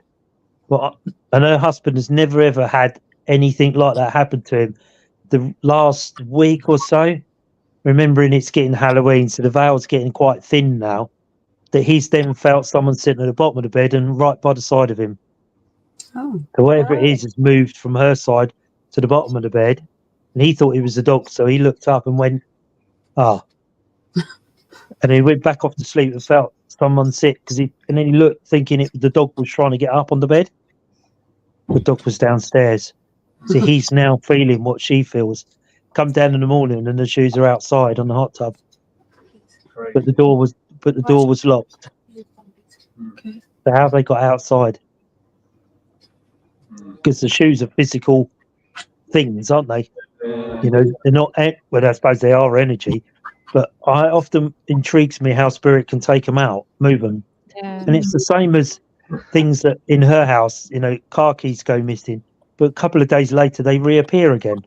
[SPEAKER 2] And her husband has never ever had anything like that happen to him. The last week or so, remembering it's getting Halloween, so the veil's getting quite thin now, that he's then felt someone sitting at the bottom of the bed and right by the side of him.
[SPEAKER 1] Oh.
[SPEAKER 2] So whatever it is has moved from her side to the bottom of the bed. And he thought it was a dog, so he looked up and went, and he went back off to sleep and felt someone sit and then he looked thinking the dog was trying to get up on the bed. The dog was downstairs. So he's now feeling what she feels. Come down in the morning and the shoes are outside on the hot tub. But the door was locked.
[SPEAKER 1] Okay.
[SPEAKER 2] So how have they got outside? Because the shoes are physical things, aren't they? You know, they're not. Well, I suppose they are energy, but I often intrigues me how spirit can take them out, move them, and it's the same as things that in her house. You know, car keys go missing, but a couple of days later they reappear again.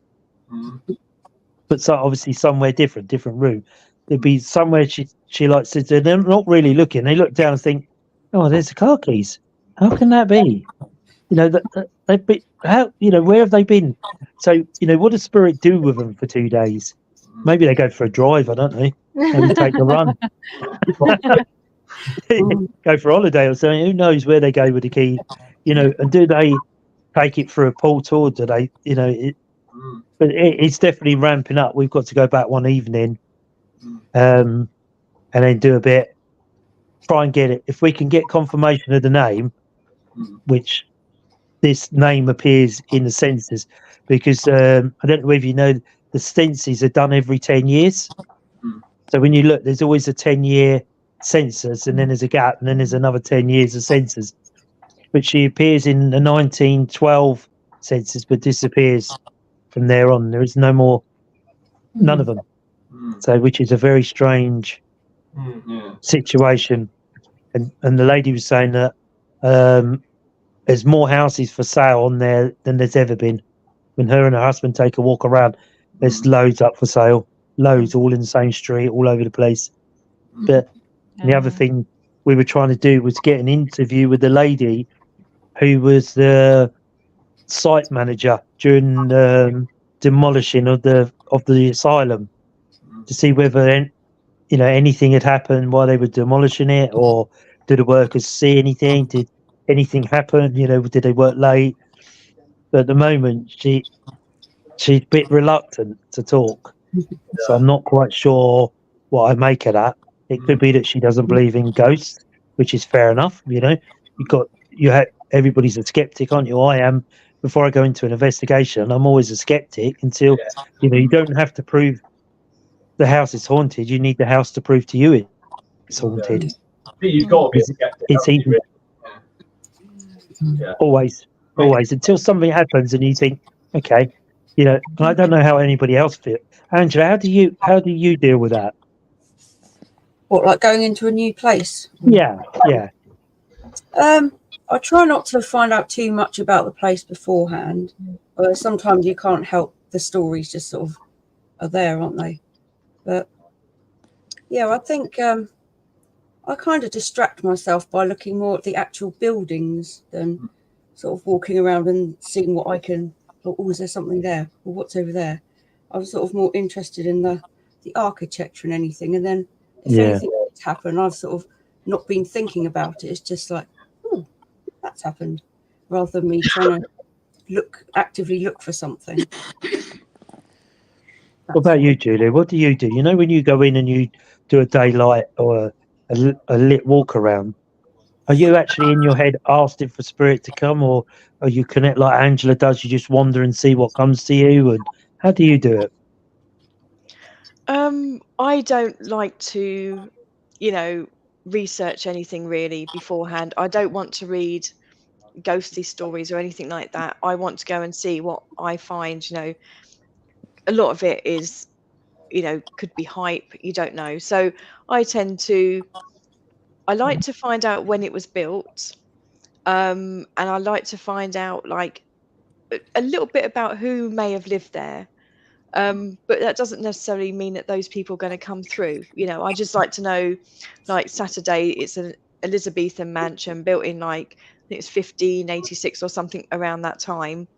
[SPEAKER 2] But so obviously somewhere different room. There'd be somewhere she like sits there. They're not really looking. They look down and think, "Oh, there's the car keys. How can that be?" You know, they've been, where have they been? So, you know, what does spirit do with them for 2 days? Maybe they go for a drive, I don't know. Maybe take a run. Go for a holiday or something. Who knows where they go with the key? You know, and do they take it for a portal or do they, you know, but it's definitely ramping up. We've got to go back one evening and then do a bit, try and get it. If we can get confirmation of the name, which this name appears in the census, because I don't know if you know, the census are done every 10 years. So when you look, there's always a 10-year census, and then there's a gap, and then there's another 10 years of census. But she appears in the 1912 census, but disappears from there on. There is no more, none of them. So, which is a very strange situation. And the lady was saying that there's more houses for sale on there than there's ever been. When her and her husband take a walk around, there's loads up for sale, loads all in the same street, all over the place. But the other thing we were trying to do was get an interview with the lady who was the site manager during the demolishing of the asylum, to see whether anything had happened while they were demolishing it, or did the workers see anything? Did anything happen? You know, did they work late? but at the moment she's a bit reluctant to talk. So I'm not quite sure what I make of that. It could be that she doesn't believe in ghosts, which is fair enough. Everybody's a skeptic, aren't you? I am. Before I go into an investigation, I'm always a skeptic until you don't have to prove the house is haunted. You need the house to prove to you it's haunted.
[SPEAKER 6] You've got to be a skeptic.
[SPEAKER 2] It's even always until something happens and you think, okay, and I don't know how anybody else feels. Angela, how do you deal with that?
[SPEAKER 1] What, like going into a new place?
[SPEAKER 2] Yeah.
[SPEAKER 1] I try not to find out too much about the place beforehand. Sometimes you can't help, the stories just sort of are there, aren't they? But yeah, I think I kind of distract myself by looking more at the actual buildings than sort of walking around and seeing what I can. Oh, is there something there? Or what's over there? I was sort of more interested in the architecture and anything. And then if anything has happened, I've sort of not been thinking about it. It's just like, oh, that's happened, rather than me trying to actively look for something.
[SPEAKER 2] What about you, Julie? What do you do? When you go in and you do a daylight or a lit walk around, are you actually in your head asking for spirit to come, or are you connect like Angela does? You just wander and see what comes to you, and how do you do it?
[SPEAKER 3] I don't like to, research anything really beforehand. I don't want to read ghostly stories or anything like that. I want to go and see what I find. A lot of it is, could be hype. You don't know. So I like to find out when it was built. And I like to find out like a little bit about who may have lived there. But that doesn't necessarily mean that those people are going to come through. I just like to know, like Saturday, it's an Elizabethan mansion built in I think it's 1586 or something around that time.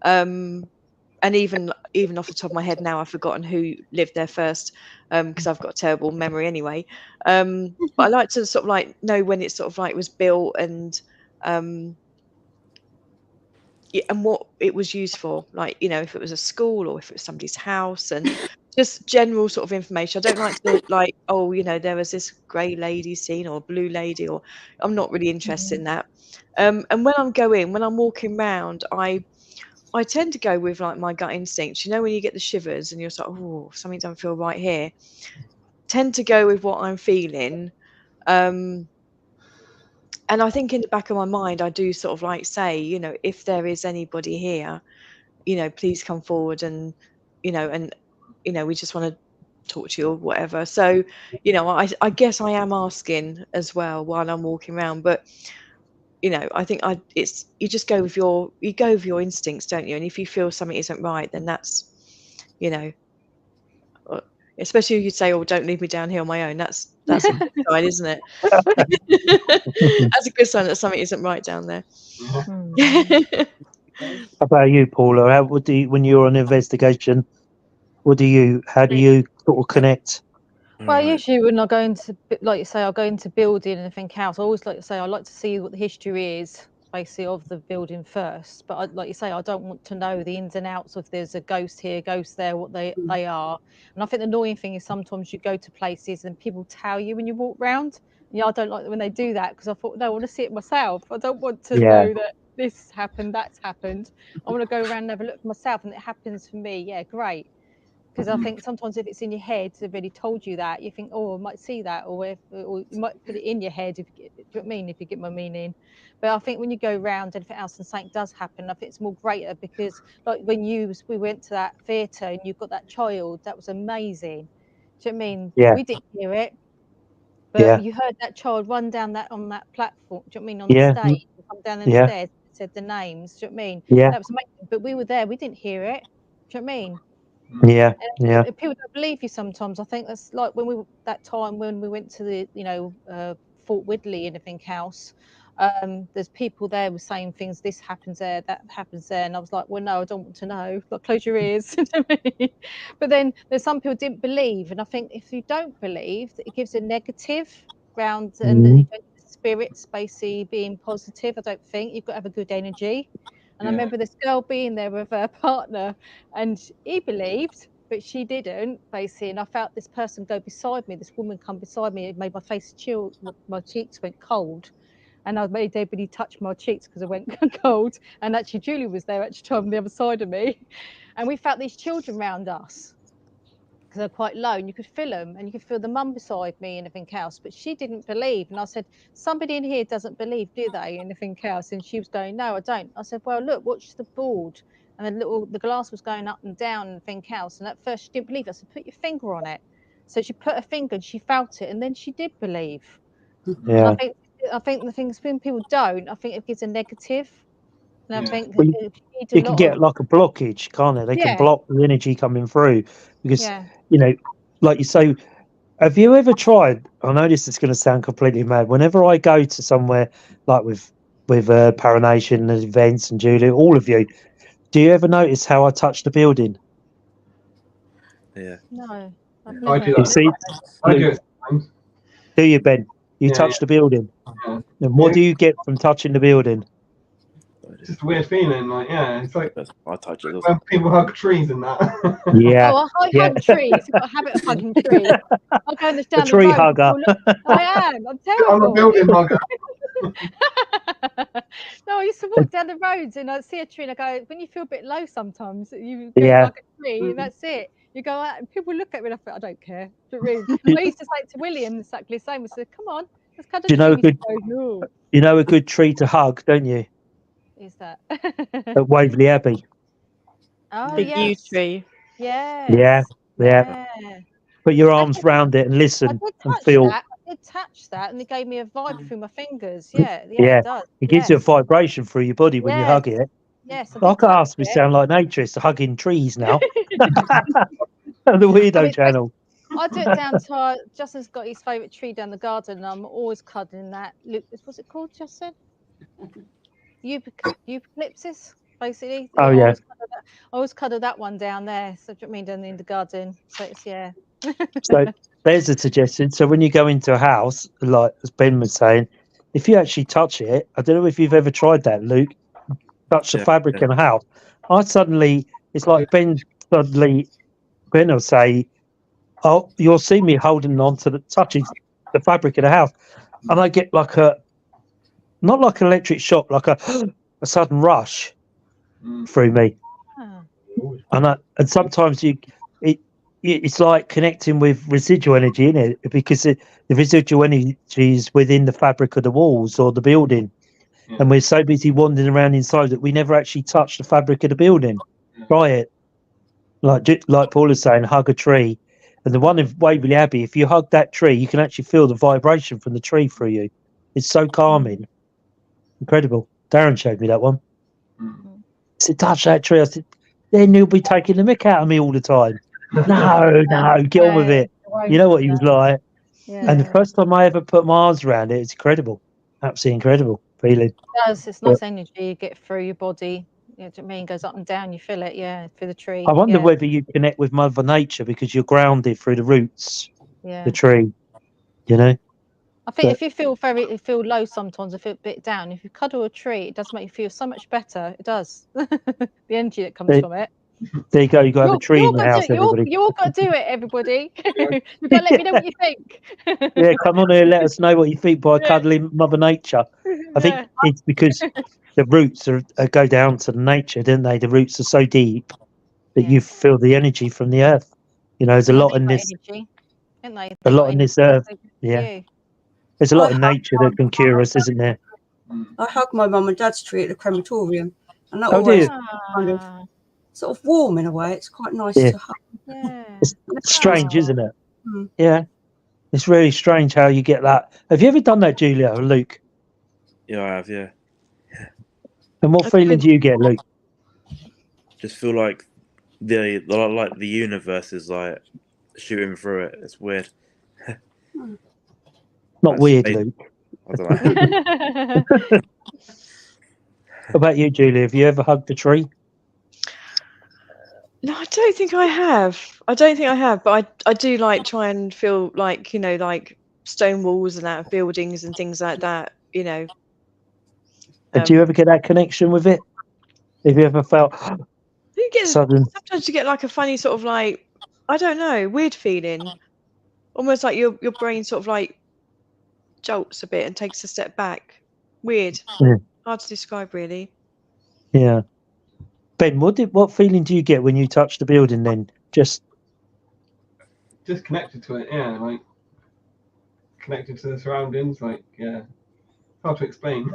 [SPEAKER 3] And even off the top of my head now, I've forgotten who lived there first, because I've got a terrible memory anyway. But I like to sort of like know when it sort of like was built and what it was used for, like if it was a school or if it was somebody's house, and just general sort of information. I don't like to like, there was this grey lady seen or blue lady, or I'm not really interested in that. And when I'm walking around, I tend to go with like my gut instincts. When you get the shivers and you're sort of, oh, something don't feel right here. Tend to go with what I'm feeling. And I think in the back of my mind, I do sort of like say, if there is anybody here, please come forward and, we just want to talk to you or whatever. So, I guess I am asking as well while I'm walking around, but, I think you just go with your instincts, don't you? And if you feel something isn't right, then that's, especially if you say, "Oh, don't leave me down here on my own." That's a good sign, isn't it? That's a good sign that something isn't right down there.
[SPEAKER 2] How about you, Paula? When you're on investigation, how do you sort of connect?
[SPEAKER 5] Well, usually when I go into, like you say, I'll go into building and anything else. I always like to say I like to see what the history is, basically, of the building first. But like you say, I don't want to know the ins and outs of there's a ghost here, ghost there, what they are. And I think the annoying thing is sometimes you go to places and people tell you when you walk round. I don't like when they do that, because I thought, no, I want to see it myself. I don't want to know that this happened, that's happened. I want to go around and have a look for myself, and it happens for me. Yeah, great. Because I think sometimes if it's in your head, they've already told you that, you think, oh, I might see that, or you might put it in your head, do you know what I mean, if you get my meaning. But I think when you go around anything else and something does happen, I think it's more greater, because like when we went to that theatre and you've got that child, that was amazing. Do you know what I mean?
[SPEAKER 2] Yeah.
[SPEAKER 5] We didn't hear it, but you heard that child run down on that platform, do you know what I mean, on the stage, come down the stairs, said the names, do you know what I mean?
[SPEAKER 2] Yeah.
[SPEAKER 5] That was amazing. But we were there, we didn't hear it. Do you know what I mean?
[SPEAKER 2] Yeah,
[SPEAKER 5] People don't believe you sometimes. I think that's like when we went to the Fort Whitley and everything else. There's people there were saying things. This happens there, that happens there, and I was like, well, no, I don't want to know. Like, close your ears. But then there's some people didn't believe, and I think if you don't believe, it gives a negative ground, and you don't get the spirits basically being positive. I don't think you've got to have a good energy. And I remember this girl being there with her partner, and he believed, but she didn't, basically. And I felt this person go beside me, this woman come beside me. It made my face chill, my cheeks went cold. And I made everybody touch my cheeks because I went cold. And actually, Julie was there at the time on the other side of me. And we felt these children around us because they're quite low, and you could feel them, and you could feel the mum beside me and everything else. But she didn't believe. And I said, somebody in here doesn't believe, do they? And everything else. And she was going, no, I don't. I said, well, look, watch the board. And the glass was going up and down and everything else. And at first she didn't believe. I said, put your finger on it. So she put her finger and she felt it, and then she did believe.
[SPEAKER 2] Yeah.
[SPEAKER 5] I think the things when people don't, I think it gives a negative. And I think
[SPEAKER 2] Well,
[SPEAKER 5] you
[SPEAKER 2] it can get like a blockage, can't it? They can block the energy coming through because, you know, like you say, have you ever tried? I know this is going to sound completely mad. Whenever I go to somewhere like with Paranation and events and Julie, all of you, do you ever notice how I touch the building?
[SPEAKER 7] Yeah.
[SPEAKER 5] No.
[SPEAKER 4] I do
[SPEAKER 2] You see,
[SPEAKER 4] I do it sometimes.
[SPEAKER 2] do you, Ben? You touch the building.
[SPEAKER 4] Yeah.
[SPEAKER 2] And what do you get from touching the building?
[SPEAKER 4] Just a weird feeling, like it's like
[SPEAKER 7] I touch it.
[SPEAKER 4] when people hug trees and that.
[SPEAKER 2] Yeah.
[SPEAKER 5] Oh, I hug trees. I've got a habit of hugging trees. I'm going down the
[SPEAKER 2] tree
[SPEAKER 5] road.
[SPEAKER 2] hugger.
[SPEAKER 5] I am. I'm terrible.
[SPEAKER 4] I'm a building hugger.
[SPEAKER 5] No, I used to walk down the roads and I'd see a tree and I go, when you feel a bit low sometimes, you go
[SPEAKER 2] Yeah.
[SPEAKER 5] hug a tree and that's it. You go out and people look at me and I think, I don't care. I used to say to William exactly the same. I said, come on, let's cut a
[SPEAKER 2] Do you know
[SPEAKER 5] tree.
[SPEAKER 2] you know a good tree to hug, don't you?
[SPEAKER 5] Is that?
[SPEAKER 2] At Waverley Abbey.
[SPEAKER 5] Oh,
[SPEAKER 3] Big yew
[SPEAKER 5] yes.
[SPEAKER 3] tree.
[SPEAKER 5] Yes.
[SPEAKER 2] Yeah. Put your arms round it and listen and feel.
[SPEAKER 5] I did touch that and it gave me a vibe through my fingers. Yeah, it does.
[SPEAKER 2] It gives you a vibration through your body when you hug it.
[SPEAKER 5] Yes.
[SPEAKER 2] I can ask me sound like naturist hugging trees now. The weirdo channel.
[SPEAKER 5] I do it down to Justin's got his favourite tree down the garden and I'm always cuddling that. What's it called, Justin? Eucalyptus, basically.
[SPEAKER 2] Oh,
[SPEAKER 5] I
[SPEAKER 2] yeah.
[SPEAKER 5] always cuddle that one down there. So do you know what I mean, down in the garden? So it's
[SPEAKER 2] So there's a suggestion. So when you go into a house, like as Ben was saying, if you actually touch it, I don't know if you've ever tried that, Luke, touch the fabric in a house. It's like Ben will say, oh, you'll see me holding on to touching the fabric in a house. And I get like not like an electric shock, like a sudden rush through me. And sometimes it's like connecting with residual energy in it because the residual energy is within the fabric of the walls or the building. And we're so busy wandering around inside that we never actually touch the fabric of the building. Try it. Like Paul is saying, hug a tree. And the one in Waverley Abbey, if you hug that tree, you can actually feel the vibration from the tree through you. It's so calming. Incredible. Darren showed me that one. He said, touch that tree. I said, then you'll be taking the mick out of me all the time. No, get on with it. You know what he was like.
[SPEAKER 5] Yeah.
[SPEAKER 2] And the first time I ever put my arms around it, it's incredible. Absolutely incredible feeling.
[SPEAKER 5] It does. It's nice energy you get through your body. You know what I mean? It goes up and down. You feel it, through the tree.
[SPEAKER 2] I wonder whether you connect with Mother Nature because you're grounded through the roots, the tree, you know?
[SPEAKER 5] I think if you feel low sometimes, I feel a bit down. If you cuddle a tree, it does make you feel so much better. It does. The energy that comes from it.
[SPEAKER 2] There you go. You got to have a tree in the house, everybody.
[SPEAKER 5] You all got to do it, everybody. You've got to let me know what you think.
[SPEAKER 2] Yeah, come on here. Let us know what you think by cuddling Mother Nature. I think it's because the roots go down to nature, don't they? The roots are so deep that you feel the energy from the earth. You know, there's a lot in this. A lot in this earth. Yeah. There's a lot in nature that can cure us, isn't there?
[SPEAKER 1] I hug my mum and dad's tree at the crematorium, and that always kind of sort of warm in a way. It's quite nice to hug.
[SPEAKER 2] It's strange, isn't it? Yeah. It's really strange how you get that. Have you ever done that, Julia or Luke?
[SPEAKER 7] Yeah, I have, yeah.
[SPEAKER 2] And what feeling do you get, Luke?
[SPEAKER 7] Just feel like the universe is like shooting through it. It's weird.
[SPEAKER 2] Not weird, Luke.
[SPEAKER 7] I don't know.
[SPEAKER 2] What about you, Julia? Have you ever hugged a tree?
[SPEAKER 3] No, I don't think I have. But I do like try and feel like, like stone walls and that, buildings and things like that,
[SPEAKER 2] And do you ever get that connection with it? Have you ever felt
[SPEAKER 3] You get
[SPEAKER 2] sudden?
[SPEAKER 3] sometimes you get like a funny sort of like, I don't know, weird feeling, almost like your brain sort of like jolts a bit and takes a step back. Weird.
[SPEAKER 2] Yeah.
[SPEAKER 3] Hard to describe, really.
[SPEAKER 2] Yeah. Ben, what feeling do you get when you touch the building? Then just
[SPEAKER 4] connected to it, yeah, like connected to the surroundings, like yeah. Hard to explain.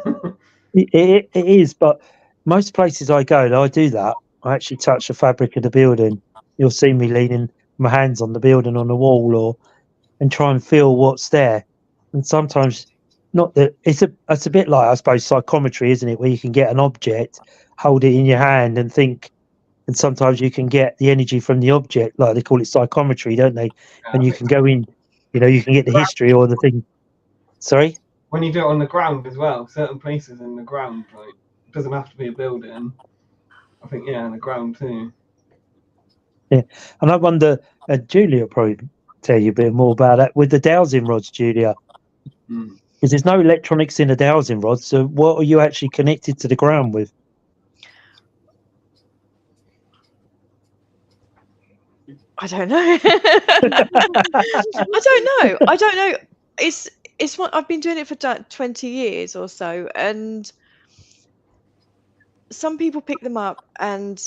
[SPEAKER 2] it is, but most places I go, I do that. I actually touch the fabric of the building. You'll see me leaning my hands on the building on the wall, and try and feel what's there. And sometimes, not that it's a bit like, I suppose, psychometry, isn't it? Where you can get an object, hold it in your hand, and think. And sometimes you can get the energy from the object, like they call it psychometry, don't they? And you can go in, you can get the history or the thing. Sorry?
[SPEAKER 4] When you do it on the ground as well, certain places in the ground, like it doesn't have to be a building. I think in the ground too.
[SPEAKER 2] Yeah, and I wonder, Julia will probably tell you a bit more about that with the dowsing rods, Julia. Because there's no electronics in the dowsing rods, so what are you actually connected to the ground with?
[SPEAKER 3] I don't know. I don't know. It's what I've been doing it for 20 years or so, and some people pick them up and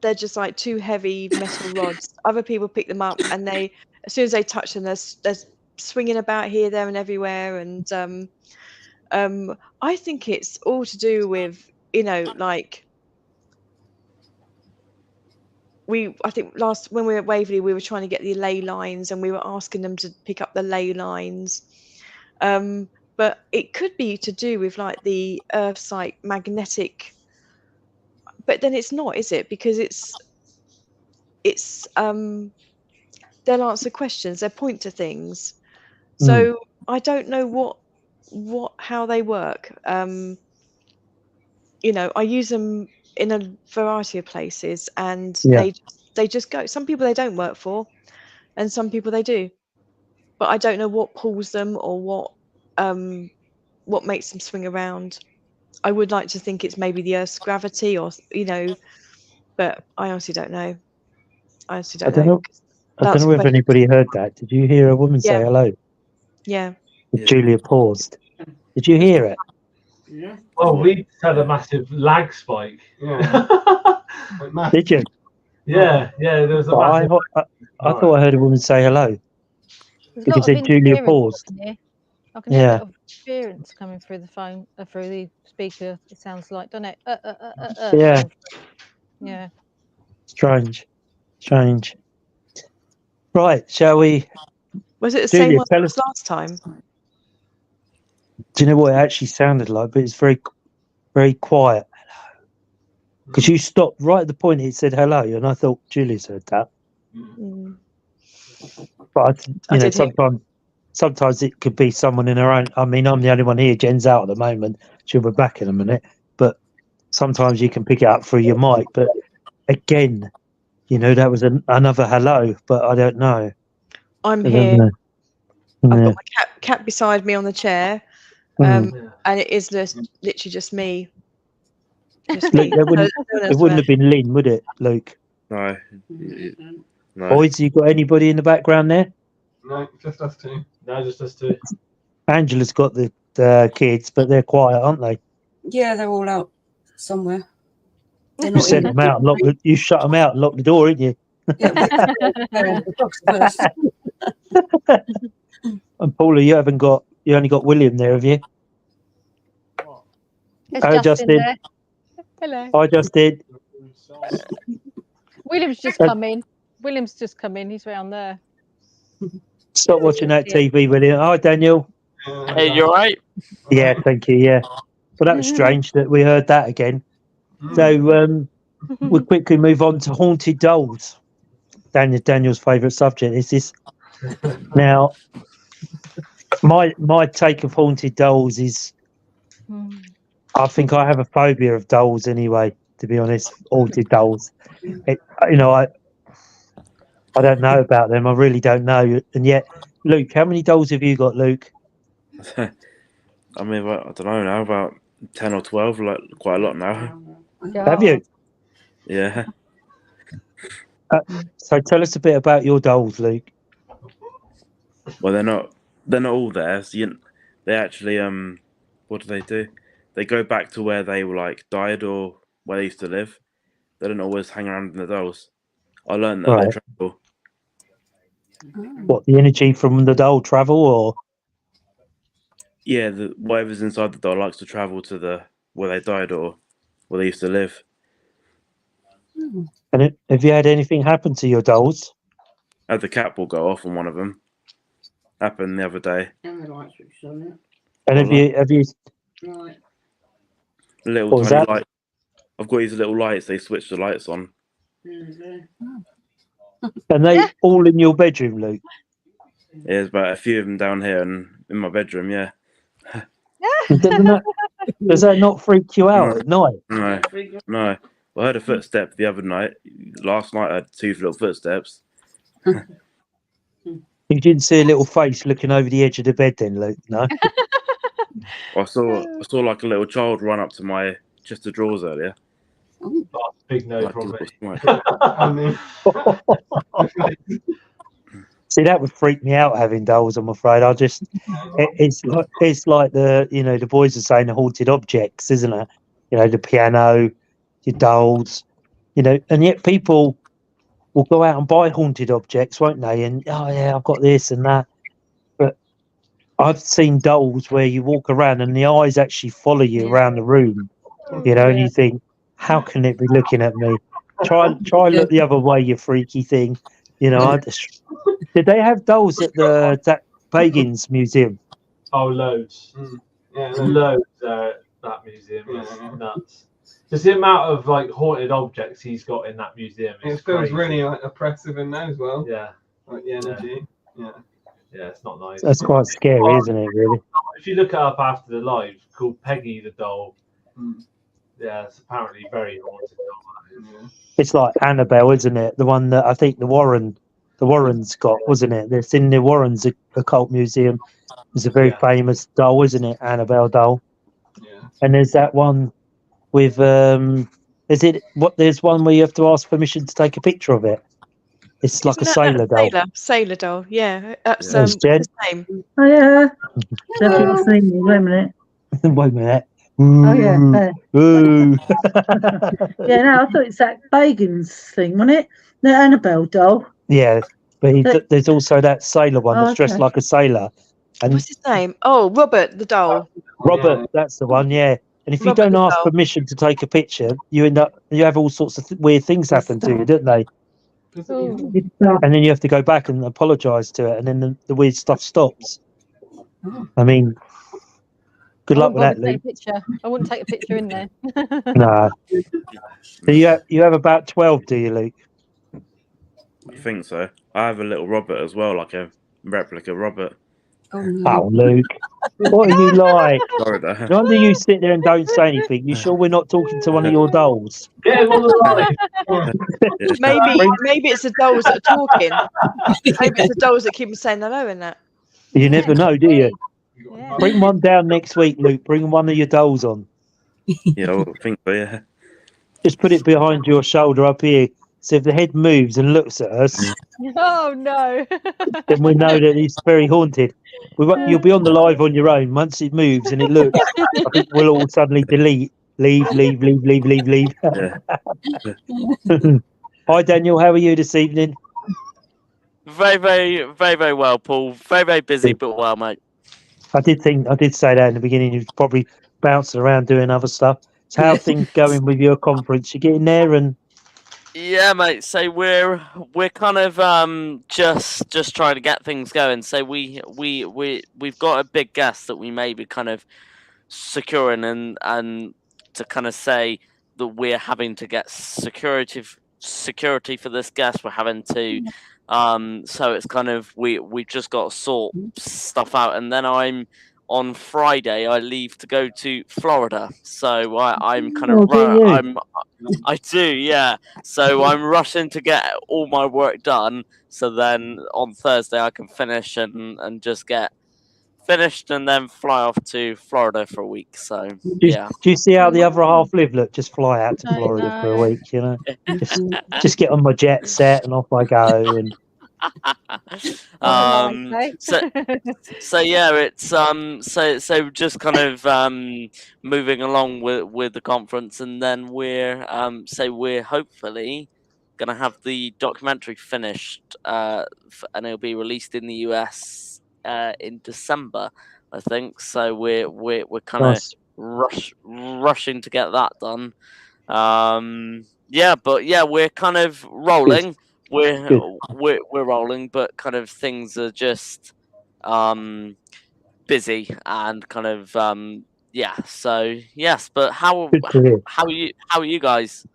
[SPEAKER 3] they're just like two heavy metal rods. Other people pick them up and as soon as they touch them, they're swinging about here, there, and everywhere. And I think it's all to do with like. I think when we were at Waverley, we were trying to get the ley lines and we were asking them to pick up the ley lines. But it could be to do with like the Earth's like magnetic, but then it's not, is it? Because they'll answer questions, they'll point to things. So I don't know how they work. I use them in a variety of places, and they just go. Some people they don't work for, and some people they do. But I don't know what pulls them or what makes them swing around. I would like to think it's maybe the Earth's gravity, or but I honestly don't know. I don't know.
[SPEAKER 2] I don't know if anybody heard that. Did you hear a woman say hello?
[SPEAKER 3] Yeah.
[SPEAKER 2] Julia paused. Did you hear it?
[SPEAKER 6] Yeah. Oh, we had a massive lag spike.
[SPEAKER 4] Yeah.
[SPEAKER 2] Did you?
[SPEAKER 6] Yeah. There was a massive.
[SPEAKER 2] I thought I heard a woman say hello. Because then Julia paused.
[SPEAKER 5] I can hear a bit of interference coming through the phone, through the speaker. It sounds like, doesn't it?
[SPEAKER 2] Yeah.
[SPEAKER 5] Yeah.
[SPEAKER 2] Strange. Right, shall we?
[SPEAKER 3] Was it the same one as last time?
[SPEAKER 2] Do you know what it actually sounded like? But it's very, very quiet. Because you stopped right at the point it said hello, and I thought Julie's heard that. But sometimes it could be someone in her own. I mean, I'm the only one here. Jen's out at the moment. She'll be back in a minute. But sometimes you can pick it up through your mic. But again, that was another hello. But I don't know.
[SPEAKER 3] I'm here. I've got my cat beside me on the chair, and it is literally just me.
[SPEAKER 2] Luke, it wouldn't have been Lynn, would it, Luke?
[SPEAKER 7] No.
[SPEAKER 2] Boys, you got anybody in the background there?
[SPEAKER 4] No, just us two.
[SPEAKER 6] No, just us two.
[SPEAKER 2] Angela's got the kids, but they're quiet, aren't they?
[SPEAKER 1] Yeah, they're all out somewhere.
[SPEAKER 2] You sent them out. You shut them out and locked the door, didn't you? And Paula, you only got William there, have you?
[SPEAKER 5] Hello,
[SPEAKER 2] Justin.
[SPEAKER 5] Hello.
[SPEAKER 2] Hi, Justin.
[SPEAKER 5] William's just come in. He's round there.
[SPEAKER 2] Stop watching that TV, William. Hi, Daniel.
[SPEAKER 8] Hey, you all right?
[SPEAKER 2] Yeah, thank you. Yeah. Well, that was strange that we heard that again. So we'll quickly move on to haunted dolls. Daniel's favourite subject is this. Now, my take of haunted dolls is, I think I have a phobia of dolls anyway. To be honest, haunted dolls. I don't know about them. I really don't know. And yet, Luke, how many dolls have you got, Luke?
[SPEAKER 7] I mean, I don't know now, about 10 or 12, like quite a lot now.
[SPEAKER 2] Have you?
[SPEAKER 7] Yeah.
[SPEAKER 2] So tell us a bit about your dolls, Luke.
[SPEAKER 7] Well, they're not all there. So they actually what do? They go back to where they were like died or where they used to live. They don't always hang around in the dolls. I learned that they travel.
[SPEAKER 2] What, the energy from the doll travel, or?
[SPEAKER 7] Yeah, whatever's inside the doll likes to travel to where they died or where they used to live.
[SPEAKER 2] And have you had anything happen to your dolls?
[SPEAKER 7] I had the cat ball go off on one of them. Happened the other day.
[SPEAKER 2] And have you
[SPEAKER 1] Right.
[SPEAKER 7] Little
[SPEAKER 2] What was
[SPEAKER 7] tiny
[SPEAKER 2] that?
[SPEAKER 7] light. I've got these little lights. They switch the lights on.
[SPEAKER 2] And they all in your bedroom, Luke?
[SPEAKER 7] There's about a few of them down here and in my bedroom. Yeah.
[SPEAKER 2] Does that not freak you out at night?
[SPEAKER 7] No. I heard a footstep the other night. Last night I had 2 little footsteps.
[SPEAKER 2] You didn't see a little face looking over the edge of the bed then, Luke? No?
[SPEAKER 7] I saw like a little child run up to my chest of drawers earlier.
[SPEAKER 6] Oh, big no
[SPEAKER 7] Like
[SPEAKER 6] from
[SPEAKER 7] his
[SPEAKER 6] me.
[SPEAKER 2] See, that would freak me out having dolls, I'm afraid. It's like the boys are saying, the haunted objects, isn't it? The piano, your dolls, and yet people will go out and buy haunted objects, won't they? And, oh yeah, I've got this and that. But I've seen dolls where you walk around and the eyes actually follow you around the room, and you think, how can it be looking at me? Try look the other way, you freaky thing. Did they have dolls at that Pagans Museum?
[SPEAKER 6] Oh, loads.
[SPEAKER 4] Yeah,
[SPEAKER 6] Loads at that museum. It's nuts. Just the amount of like haunted objects he's got in that museum.
[SPEAKER 4] It feels really like oppressive in there as well.
[SPEAKER 6] Yeah.
[SPEAKER 4] Like the energy. Yeah.
[SPEAKER 6] Yeah, it's not nice.
[SPEAKER 2] That's quite scary, isn't it, really?
[SPEAKER 6] If you look it up after the live, called Peggy the Doll. Yeah, it's apparently very haunted doll.
[SPEAKER 2] It's like Annabelle, isn't it? The one that I think the Warrens got, wasn't it? It's in the Warrens Occult Museum. It's a very famous doll, isn't it? Annabelle doll.
[SPEAKER 4] Yeah.
[SPEAKER 2] And there's that one with there's one where you have to ask permission to take a picture of it. It's like a sailor doll.
[SPEAKER 3] Sailor doll, yeah. That's
[SPEAKER 2] Yes, Jen?
[SPEAKER 3] the same.
[SPEAKER 8] Oh yeah. Definitely seen me. Wait a minute.
[SPEAKER 2] Wait a minute.
[SPEAKER 8] Oh yeah.
[SPEAKER 2] Ooh.
[SPEAKER 8] Yeah, no, I thought it's that Pagans thing, wasn't it? The Annabelle doll.
[SPEAKER 2] Yeah, but there's also that sailor one that's dressed like a sailor. And
[SPEAKER 3] what's his name? Oh, Robert the doll.
[SPEAKER 2] Robert, that's the one, yeah. And if you don't ask permission to take a picture, you have all sorts of weird things happen to you, don't they? And then you have to go back and apologise to it, and then the weird stuff stops. I mean, good luck with that, Luke.
[SPEAKER 5] I wouldn't take a picture in there.
[SPEAKER 2] No. So you have about 12, do you, Luke?
[SPEAKER 7] I think so. I have a little Robert as well, like a replica Robert.
[SPEAKER 2] Oh, Luke. What are you like?
[SPEAKER 7] Sorry,
[SPEAKER 2] No wonder you sit there and don't say anything. You sure we're not talking to one of your dolls?
[SPEAKER 6] Get him on the
[SPEAKER 3] line. Maybe it's the dolls that are talking. Maybe it's the dolls that keep saying hello and that.
[SPEAKER 2] You never know, do you? Yeah. Bring one down next week, Luke. Bring one of your dolls on.
[SPEAKER 7] Yeah, I think so, yeah.
[SPEAKER 2] Just put it behind your shoulder up here. So if the head moves and looks at us,
[SPEAKER 5] oh no,
[SPEAKER 2] then we know that it's very haunted. You'll be on the live on your own. Once it moves and it looks, I think we'll all suddenly delete, leave.
[SPEAKER 7] Yeah.
[SPEAKER 2] Hi, Daniel. How are you this evening?
[SPEAKER 9] Very, very, very, very well, Paul. Very, very busy, but well, mate.
[SPEAKER 2] I did say that in the beginning. You're probably bouncing around doing other stuff. So how are things going with your conference? You getting there and?
[SPEAKER 9] Yeah, mate. So we're kind of just trying to get things going. So we've got a big guest that we may be kind of securing and to kind of say that we're having to get security for this guest. We're having to so it's kind of we just got to sort stuff out, and then on Friday I leave to go to Florida. So I'm kind of I do, yeah. So I'm rushing to get all my work done, so then on Thursday I can finish and just get finished, and then fly off to Florida for a week. So
[SPEAKER 2] Do
[SPEAKER 9] yeah.
[SPEAKER 2] you see how the other half live? Look, just fly out to
[SPEAKER 5] I
[SPEAKER 2] Florida for a
[SPEAKER 5] know.
[SPEAKER 2] week, you know. Just get on my jet set and off I go. And
[SPEAKER 9] so yeah, it's so just kind of moving along with the conference, and then we're hopefully gonna have the documentary finished, and it'll be released in the US in December, I think. So we're kind of
[SPEAKER 2] nice.
[SPEAKER 9] rushing to get that done. Yeah, but yeah, we're kind of rolling.
[SPEAKER 2] Good.
[SPEAKER 9] We're rolling, but kind of things are just busy and kind of yeah. So yes, but how
[SPEAKER 2] Good to hear.
[SPEAKER 9] are you guys?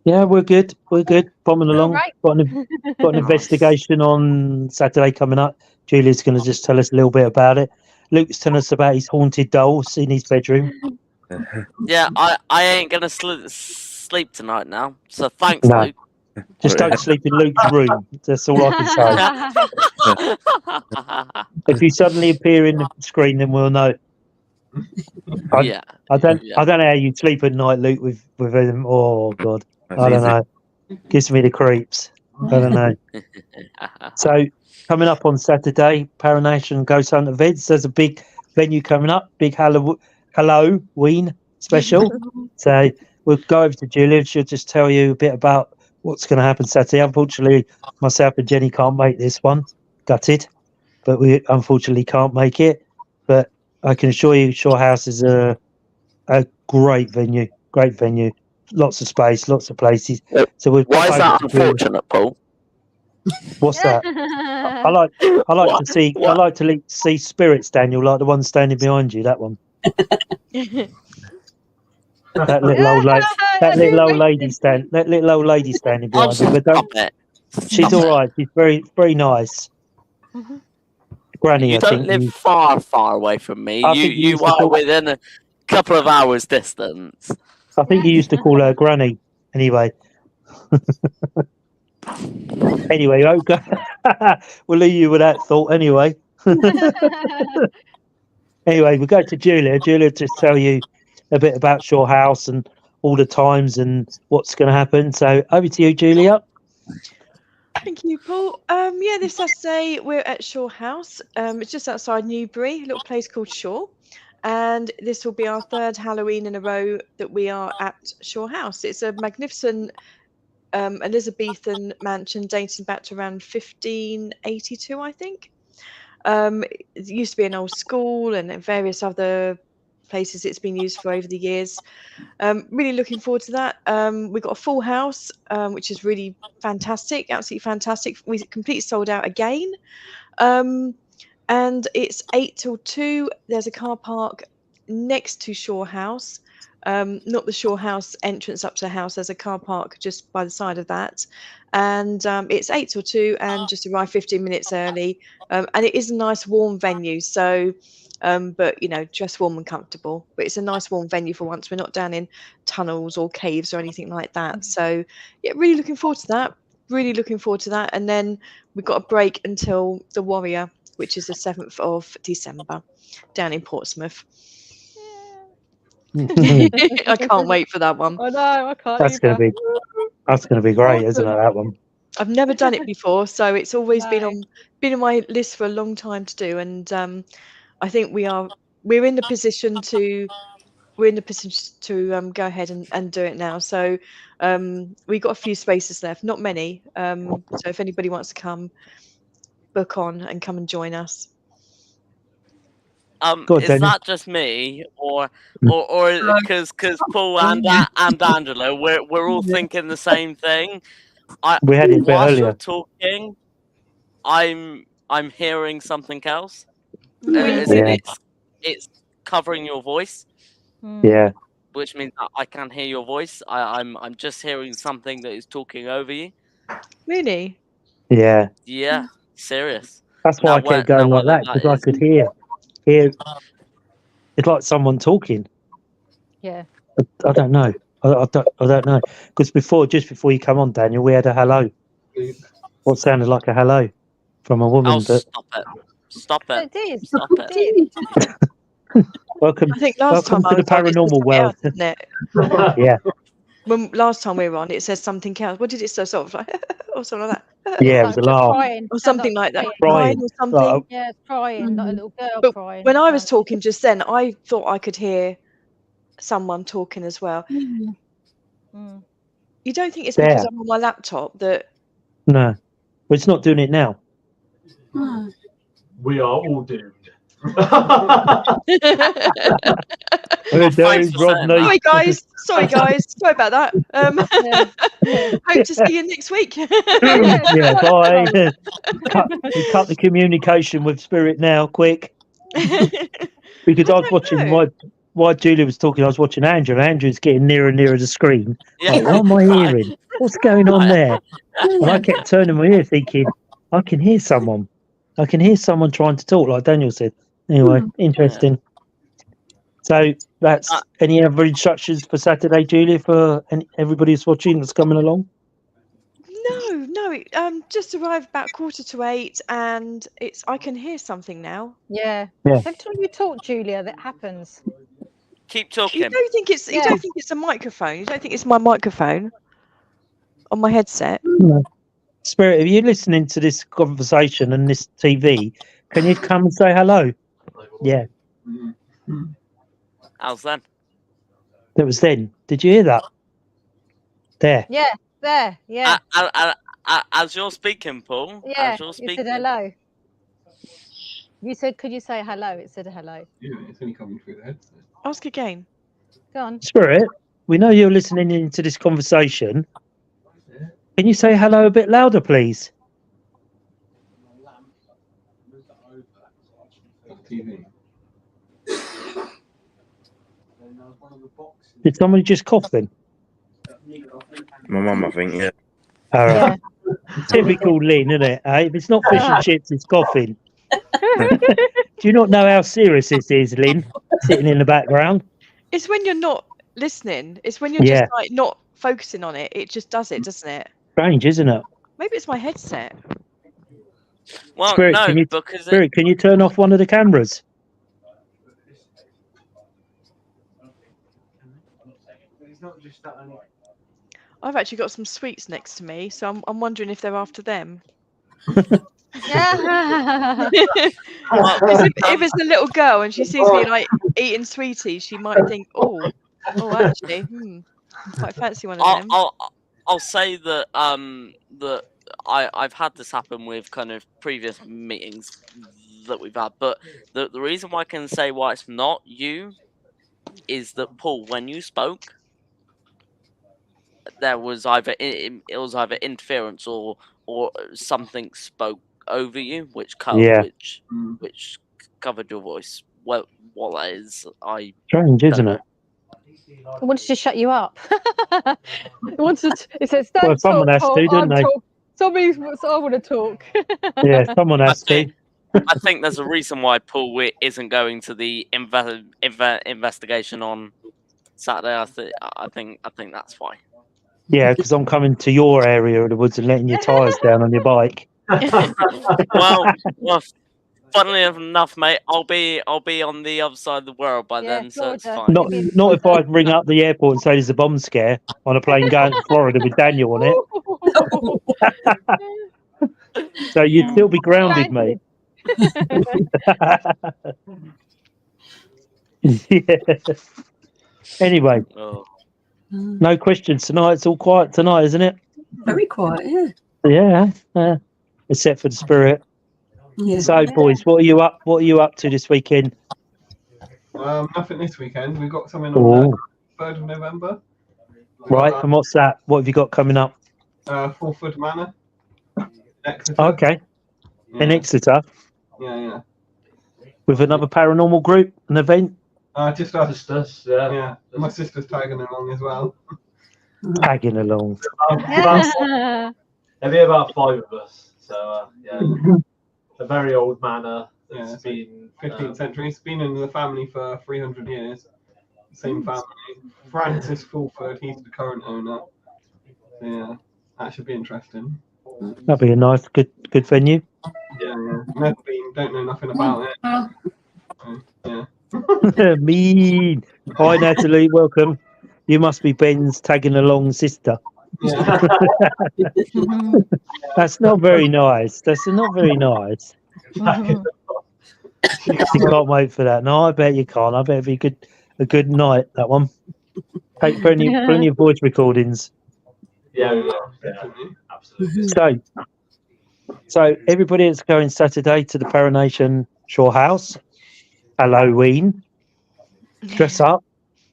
[SPEAKER 2] Yeah, we're good. We're good. Bombing
[SPEAKER 5] All
[SPEAKER 2] along.
[SPEAKER 5] right.
[SPEAKER 2] Got an
[SPEAKER 9] Nice.
[SPEAKER 2] investigation on Saturday coming up. Julia's going to just tell us a little bit about it. Luke's telling us about his haunted dolls in his bedroom.
[SPEAKER 9] Yeah, I ain't gonna sleep tonight now. So thanks,
[SPEAKER 2] No.
[SPEAKER 9] Luke.
[SPEAKER 2] Just don't sleep in Luke's room. That's all I can say. If you suddenly appear in the screen, then we'll know.
[SPEAKER 9] Yeah.
[SPEAKER 2] I don't know how you sleep at night, Luke, with him. Oh God,
[SPEAKER 7] That's
[SPEAKER 2] I don't
[SPEAKER 7] easy.
[SPEAKER 2] know. Gives me the creeps. I don't know. So coming up on Saturday, Paranation Ghost Hunt events. There's a big venue coming up, big Halloween special. So we'll go over to Julia. She'll just tell you a bit about what's going to happen Saturday. Unfortunately, myself and Jenny can't make this one. Gutted, but we unfortunately can't make it. But I can assure you, Shore House is a great venue. Great venue. Lots of space, lots of places. So we'll
[SPEAKER 9] Why is that
[SPEAKER 2] over to Julia.
[SPEAKER 9] unfortunate, Paul?
[SPEAKER 2] What's that? I like to see
[SPEAKER 9] What?
[SPEAKER 2] I like to see spirits, Daniel, like the one standing behind you. That one. That little old lady. That little old lady standing behind you. But
[SPEAKER 9] Stop it.
[SPEAKER 2] she's
[SPEAKER 9] Stop
[SPEAKER 2] all
[SPEAKER 9] it.
[SPEAKER 2] right. She's very nice. Granny,
[SPEAKER 9] You
[SPEAKER 2] I
[SPEAKER 9] don't
[SPEAKER 2] think.
[SPEAKER 9] live far away from me.
[SPEAKER 2] I think you
[SPEAKER 9] You
[SPEAKER 2] used to
[SPEAKER 9] are
[SPEAKER 2] call-
[SPEAKER 9] within a couple of hours distance.
[SPEAKER 2] I think you used to call her Granny. Anyway. Anyway, okay. We'll leave you with that thought. Anyway. Anyway, we'll go to Julia. Julia just tell you a bit about Shore House and all the times and what's going to happen. So over to you, Julia.
[SPEAKER 3] Thank you, Paul. Yeah, this Saturday we're at Shore House. It's just outside Newbury, a little place called Shore. And this will be our third Halloween in a row that we are at Shore House. It's a magnificent Elizabethan mansion dating back to around 1582, I think. It used to be an old school and various other places it's been used for over the years. Really looking forward to that. We've got a full house, which is really fantastic, absolutely fantastic. We completely sold out again. And it's 8 till 2. There's a car park next to Shore House. Not the Shore House entrance up to the house. There's a car park just by the side of that. And it's 8 till 2 and just arrive 15 minutes early. And it is a nice warm venue. So, but you know, just warm and comfortable. But it's a nice warm venue for once. We're not down in tunnels or caves or anything like that. So yeah, really looking forward to that. Really looking forward to that. And then we've got a break until the Warrior, which is the 7th of December down in Portsmouth. I can't wait for that one.
[SPEAKER 5] Oh no, I can't.
[SPEAKER 2] That's going to be great, isn't it? That one.
[SPEAKER 3] I've never done it before, so it's always been on my list for a long time to do. And I think we're in the position to go ahead and do it now. So we've got a few spaces left, not many. So if anybody wants to come, book on and come and join us.
[SPEAKER 9] Is that just me, or because Paul and Angela, we're all thinking the same thing?
[SPEAKER 2] We had it a bit
[SPEAKER 9] whilst
[SPEAKER 2] earlier.
[SPEAKER 9] you're talking, I'm hearing something else. It's covering your voice.
[SPEAKER 2] Yeah.
[SPEAKER 9] Which means that I can't hear your voice. I'm just hearing something that is talking over you.
[SPEAKER 3] Really?
[SPEAKER 2] Yeah.
[SPEAKER 9] Yeah. Serious.
[SPEAKER 2] That's why I kept going like that, because I could hear. It's like someone talking.
[SPEAKER 5] Yeah.
[SPEAKER 2] I don't know. I don't know. Because just before you come on, Daniel, we had a hello. What sounded like a hello from a woman.
[SPEAKER 9] Oh, stop it. Stop
[SPEAKER 5] Well,
[SPEAKER 9] it.
[SPEAKER 5] it did.
[SPEAKER 9] Stop
[SPEAKER 5] It
[SPEAKER 9] it.
[SPEAKER 5] did.
[SPEAKER 2] Welcome,
[SPEAKER 3] I think last
[SPEAKER 2] welcome
[SPEAKER 3] time
[SPEAKER 2] to the paranormal world.
[SPEAKER 3] Else, isn't it?
[SPEAKER 2] Yeah,
[SPEAKER 3] When last time we were on, it says something else. What did it say? Sort of like, or something like that.
[SPEAKER 2] yeah, it was a
[SPEAKER 5] Like
[SPEAKER 2] laugh.
[SPEAKER 5] crying.
[SPEAKER 3] Or
[SPEAKER 5] Sounds
[SPEAKER 3] something like that.
[SPEAKER 2] Crying.
[SPEAKER 3] Or something.
[SPEAKER 2] Like,
[SPEAKER 5] Yeah, it's crying, like a little girl
[SPEAKER 3] But
[SPEAKER 5] crying.
[SPEAKER 3] when I was talking just then, I thought I could hear someone talking as well.
[SPEAKER 5] Mm.
[SPEAKER 3] You don't think it's
[SPEAKER 2] There.
[SPEAKER 3] because I'm on my laptop that
[SPEAKER 2] no, well, it's not doing it now.
[SPEAKER 6] We are all doomed.
[SPEAKER 2] We're
[SPEAKER 9] Thanks
[SPEAKER 2] doomed,
[SPEAKER 9] for saying
[SPEAKER 2] Rodney.
[SPEAKER 9] that.
[SPEAKER 3] Sorry guys, sorry about that.
[SPEAKER 5] Yeah.
[SPEAKER 3] Hope to see you next week.
[SPEAKER 2] Yeah, bye. We cut the communication with Spirit now, quick. Because I was watching while Julia was talking, I was watching Andrew. Andrew's getting nearer and nearer the screen.
[SPEAKER 9] Yeah.
[SPEAKER 2] Like, what am I
[SPEAKER 9] Right.
[SPEAKER 2] hearing? What's going on there? And I kept turning my ear thinking, I can hear someone. I can hear someone trying to talk, like Daniel said. Anyway, interesting. So that's any other instructions for Saturday, Julia, for everybody who's watching that's coming along?
[SPEAKER 3] No. Just arrived about 7:45, and I can hear something now.
[SPEAKER 5] Yeah.
[SPEAKER 2] Yeah.
[SPEAKER 5] Every time you talk, Julia, that happens.
[SPEAKER 9] Keep talking.
[SPEAKER 3] You don't think it's a microphone? You don't think it's my microphone on my headset?
[SPEAKER 2] No. Spirit, if you're listening to this conversation and this TV, can you come and say hello? Yeah,
[SPEAKER 9] How's then?
[SPEAKER 2] that was then. Did you hear that? There.
[SPEAKER 5] Yeah, there. Yeah.
[SPEAKER 9] As you're speaking, Paul.
[SPEAKER 5] Yeah.
[SPEAKER 9] As you're
[SPEAKER 5] You
[SPEAKER 9] speaking.
[SPEAKER 5] said hello. You said, could you say hello? It said hello.
[SPEAKER 4] Yeah, it's only coming through the headset.
[SPEAKER 3] Ask again.
[SPEAKER 5] Go on.
[SPEAKER 2] Spirit, we know you're listening into this conversation. Can you say hello a bit louder, please?
[SPEAKER 4] TV.
[SPEAKER 2] Did somebody just cough then?
[SPEAKER 7] My mum, I think, yeah.
[SPEAKER 2] All right.
[SPEAKER 5] Yeah.
[SPEAKER 2] Typical Lynn, isn't it? Eh? If it's not fish and chips, it's coughing. Do you not know how serious this is, Lynn? Sitting in the background.
[SPEAKER 3] It's when you're not listening. It's when you're just like not focusing on it. It just does it, doesn't it?
[SPEAKER 2] Strange, isn't it?
[SPEAKER 3] Maybe it's my headset.
[SPEAKER 9] Well,
[SPEAKER 2] Spirit,
[SPEAKER 9] no,
[SPEAKER 2] can Spirit, can you turn off one of the cameras?
[SPEAKER 3] I've actually got some sweets next to me, so I'm wondering if they're after them.
[SPEAKER 5] Yeah.
[SPEAKER 3] If it's a little girl and she sees me like eating sweeties, she might think, oh, actually, quite fancy one of them.
[SPEAKER 9] I'll say that that I've had this happen with kind of previous meetings that we've had, but the reason why I can say why it's not you is that, Paul, when you spoke, there was either interference or something spoke over you, which covered your voice. Well, what that is,
[SPEAKER 2] Strange, isn't it?
[SPEAKER 5] I wanted to shut you up. It says,
[SPEAKER 2] Well,
[SPEAKER 5] don't
[SPEAKER 2] someone
[SPEAKER 5] talk,
[SPEAKER 2] has
[SPEAKER 5] Paul,
[SPEAKER 2] to, don't they?
[SPEAKER 5] I want to talk.
[SPEAKER 2] Yeah, someone has to.
[SPEAKER 9] I think there's a reason why Paul isn't going to the investigation on Saturday. I think that's why.
[SPEAKER 2] Yeah, because I'm coming to your area of the woods and letting your tyres down on your bike.
[SPEAKER 9] well, funnily enough, mate, I'll be on the other side of the world by then, so it's fine.
[SPEAKER 2] Not if I ring up the airport and say there's a bomb scare on a plane going to Florida with Daniel on it. So you'd still be grounded, mate. Yeah. Anyway, no questions tonight. It's all quiet tonight, isn't it?
[SPEAKER 1] Very quiet, yeah.
[SPEAKER 2] Yeah, except for the Spirit.
[SPEAKER 1] Yeah.
[SPEAKER 2] So, boys, what are you up to this weekend?
[SPEAKER 4] Nothing this weekend. We've got something on the 3rd of November.
[SPEAKER 2] Right, and what's that? What have you got coming up?
[SPEAKER 4] Fulford Manor. Exeter.
[SPEAKER 2] Okay.
[SPEAKER 4] Yeah.
[SPEAKER 2] In Exeter.
[SPEAKER 4] Yeah.
[SPEAKER 2] With another paranormal group, an event?
[SPEAKER 4] Just our sisters, yeah. My sister's tagging along as well.
[SPEAKER 2] Tagging along.
[SPEAKER 6] There'll be about 5 of us. So, a very old manor. It's been
[SPEAKER 4] 15th century. It's been in the family for 300 years. Same family. Francis Fulford, he's the current owner. So, yeah, that should be interesting.
[SPEAKER 2] That'll be a nice, good venue.
[SPEAKER 4] Yeah. never been, don't know nothing about it. Yeah.
[SPEAKER 2] Mean. Hi, Natalie. Welcome. You must be Ben's tagging along sister.
[SPEAKER 4] Yeah.
[SPEAKER 2] That's not very nice. That's not very nice. You can't wait for that. No, I bet you can't. I bet it'd be a good night, that one. Take plenty of voice recordings.
[SPEAKER 6] Yeah, we will. Yeah, absolutely.
[SPEAKER 2] So everybody that's going Saturday to the Paranation Shore House, Halloween, dress up,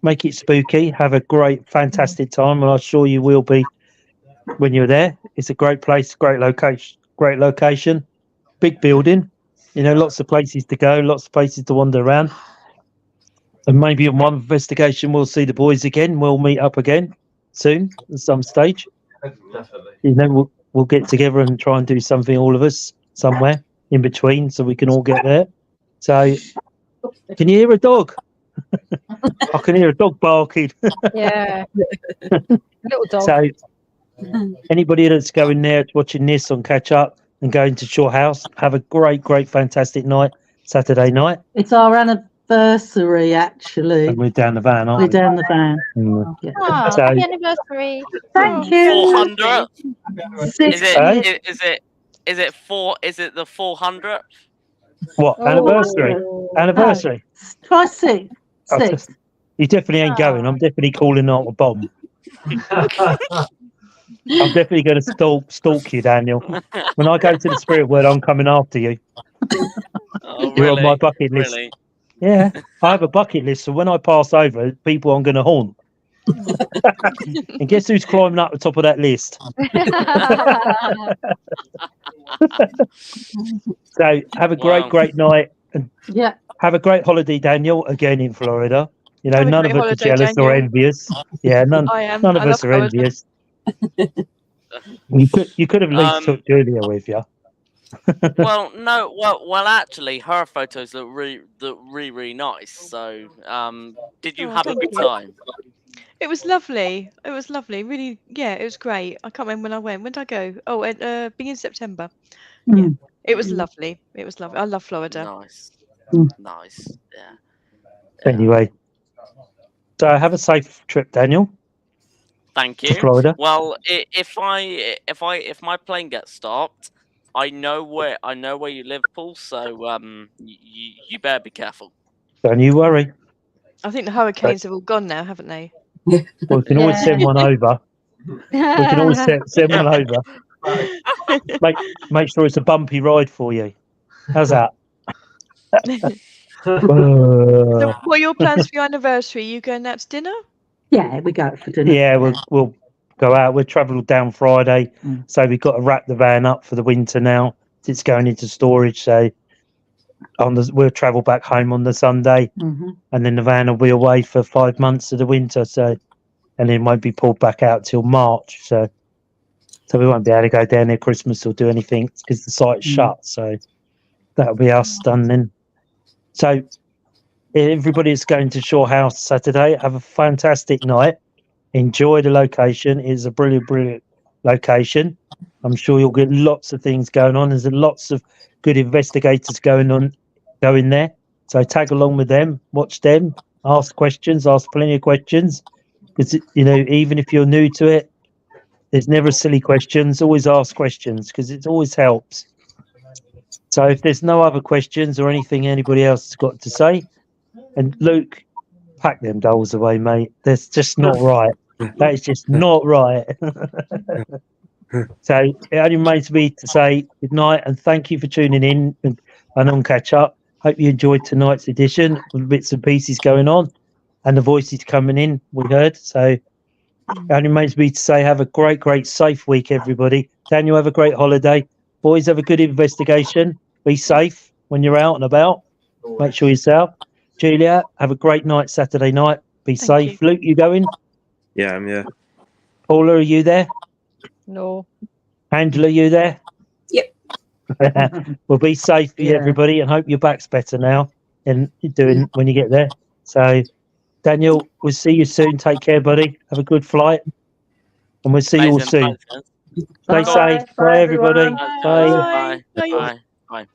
[SPEAKER 2] make it spooky, have a great, fantastic time, and I'm sure you will be when you're there. It's a great place, great location, big building. You know, lots of places to go, lots of places to wander around. And maybe on one investigation, we'll see the boys again. We'll meet up again soon at some stage.
[SPEAKER 6] Definitely.
[SPEAKER 2] You know, we'll get together and try and do something, all of us, somewhere in between, so we can all get there. So, can you hear a dog? I can hear a dog barking.
[SPEAKER 5] Yeah. Little dog.
[SPEAKER 2] So, anybody that's going there, watching this on catch up and going to Shore House, have a great, fantastic night, Saturday night.
[SPEAKER 8] It's our anniversary, actually.
[SPEAKER 2] And we're down the van, aren't
[SPEAKER 8] We're
[SPEAKER 2] we?
[SPEAKER 8] down the van.
[SPEAKER 2] Yeah.
[SPEAKER 5] Oh,
[SPEAKER 2] So-
[SPEAKER 5] happy anniversary.
[SPEAKER 8] Thank you.
[SPEAKER 9] 400.
[SPEAKER 8] Six-
[SPEAKER 9] Is it the 400th?
[SPEAKER 2] What, anniversary? Anniversary?
[SPEAKER 8] Try six.
[SPEAKER 2] Oh,
[SPEAKER 8] Six.
[SPEAKER 2] You definitely ain't going. I'm definitely calling out a bomb. I'm definitely going to stalk you, Daniel. When I go to the spirit world, I'm coming after you.
[SPEAKER 9] Oh,
[SPEAKER 2] You're on
[SPEAKER 9] really?
[SPEAKER 2] my bucket list.
[SPEAKER 9] Really?
[SPEAKER 2] Yeah, I have a bucket list, so when I pass over, people I'm going to haunt. And guess who's climbing up the top of that list? So have a great night, and
[SPEAKER 8] Yeah.
[SPEAKER 2] have a great holiday, Daniel. Again in Florida. You know,
[SPEAKER 3] Have a
[SPEAKER 2] none of
[SPEAKER 3] great
[SPEAKER 2] us are
[SPEAKER 3] holiday,
[SPEAKER 2] jealous or
[SPEAKER 3] Daniel.
[SPEAKER 2] envious. Yeah, none
[SPEAKER 3] I am.
[SPEAKER 2] of
[SPEAKER 3] I
[SPEAKER 2] us
[SPEAKER 3] love
[SPEAKER 2] are
[SPEAKER 3] Florida.
[SPEAKER 2] envious. You could have at least took Julia with you.
[SPEAKER 9] Well, no. Well, actually, her photos look really nice. So, did you
[SPEAKER 3] Oh,
[SPEAKER 9] have a
[SPEAKER 3] thank
[SPEAKER 9] good
[SPEAKER 3] you.
[SPEAKER 9] time?
[SPEAKER 3] It was lovely. It was lovely. Really, yeah, it was great. I can't remember when I went. When did I go? Oh, at beginning of September. Yeah, it was lovely. It was lovely. I love Florida.
[SPEAKER 9] Nice. Nice. Yeah.
[SPEAKER 2] Anyway, so have a safe trip, Daniel.
[SPEAKER 9] Thank
[SPEAKER 2] To
[SPEAKER 9] you.
[SPEAKER 2] Florida.
[SPEAKER 9] Well, if my plane gets stopped, I know where you live, Paul. So you better be careful.
[SPEAKER 2] Don't you worry.
[SPEAKER 3] I think the hurricanes have all gone now, haven't they?
[SPEAKER 2] We can always send one over. We can always send one over. Make sure it's a bumpy ride for you. How's that?
[SPEAKER 3] So, what are your plans for your anniversary? You going out to dinner?
[SPEAKER 8] Yeah, we go out for dinner.
[SPEAKER 2] Yeah, we'll go out. We'll travel down Friday, so we've got to wrap the van up for the winter now. It's going into storage, so we'll travel back home on the Sunday, and then the van will be away for 5 months of the winter. So, and then won't be pulled back out till March. So we won't be able to go down there Christmas or do anything because the site's shut. So that'll be us done then. So everybody that's going to Shore House Saturday, have a fantastic night. Enjoy the location. It's a brilliant location. I'm sure you'll get lots of things going on. There's lots of good investigators going there. So tag along with them, watch them, ask plenty of questions. Because, you know, even if you're new to it, there's never silly questions. Always ask questions because it always helps. So if there's no other questions or anything anybody else has got to say, and Luke, pack them dolls away, mate. That's just not right. That is just not right. So it only remains me to say good night and thank you for tuning in and on Catch Up. Hope you enjoyed tonight's edition with bits and pieces going on and the voices coming in, we heard. So it only remains me to say have a great, safe week, everybody. Daniel, have a great holiday. Boys, have a good investigation. Be safe when you're out and about. Make sure you're safe. Julia, have a great night Saturday night. Be safe. Luke, you going?
[SPEAKER 7] Yeah, I'm here.
[SPEAKER 2] Paula, are you there?
[SPEAKER 5] No.
[SPEAKER 2] Angela, you there?
[SPEAKER 1] Yep.
[SPEAKER 2] Well, be safe, everybody, and hope your back's better now and doing when you get there. So, Daniel, we'll see you soon. Take care, buddy. Have a good flight, and we'll see you all soon.
[SPEAKER 9] Thanks, guys.
[SPEAKER 2] Stay safe. Bye, everybody.
[SPEAKER 3] Bye.
[SPEAKER 2] Bye.
[SPEAKER 9] Bye. Bye. Bye.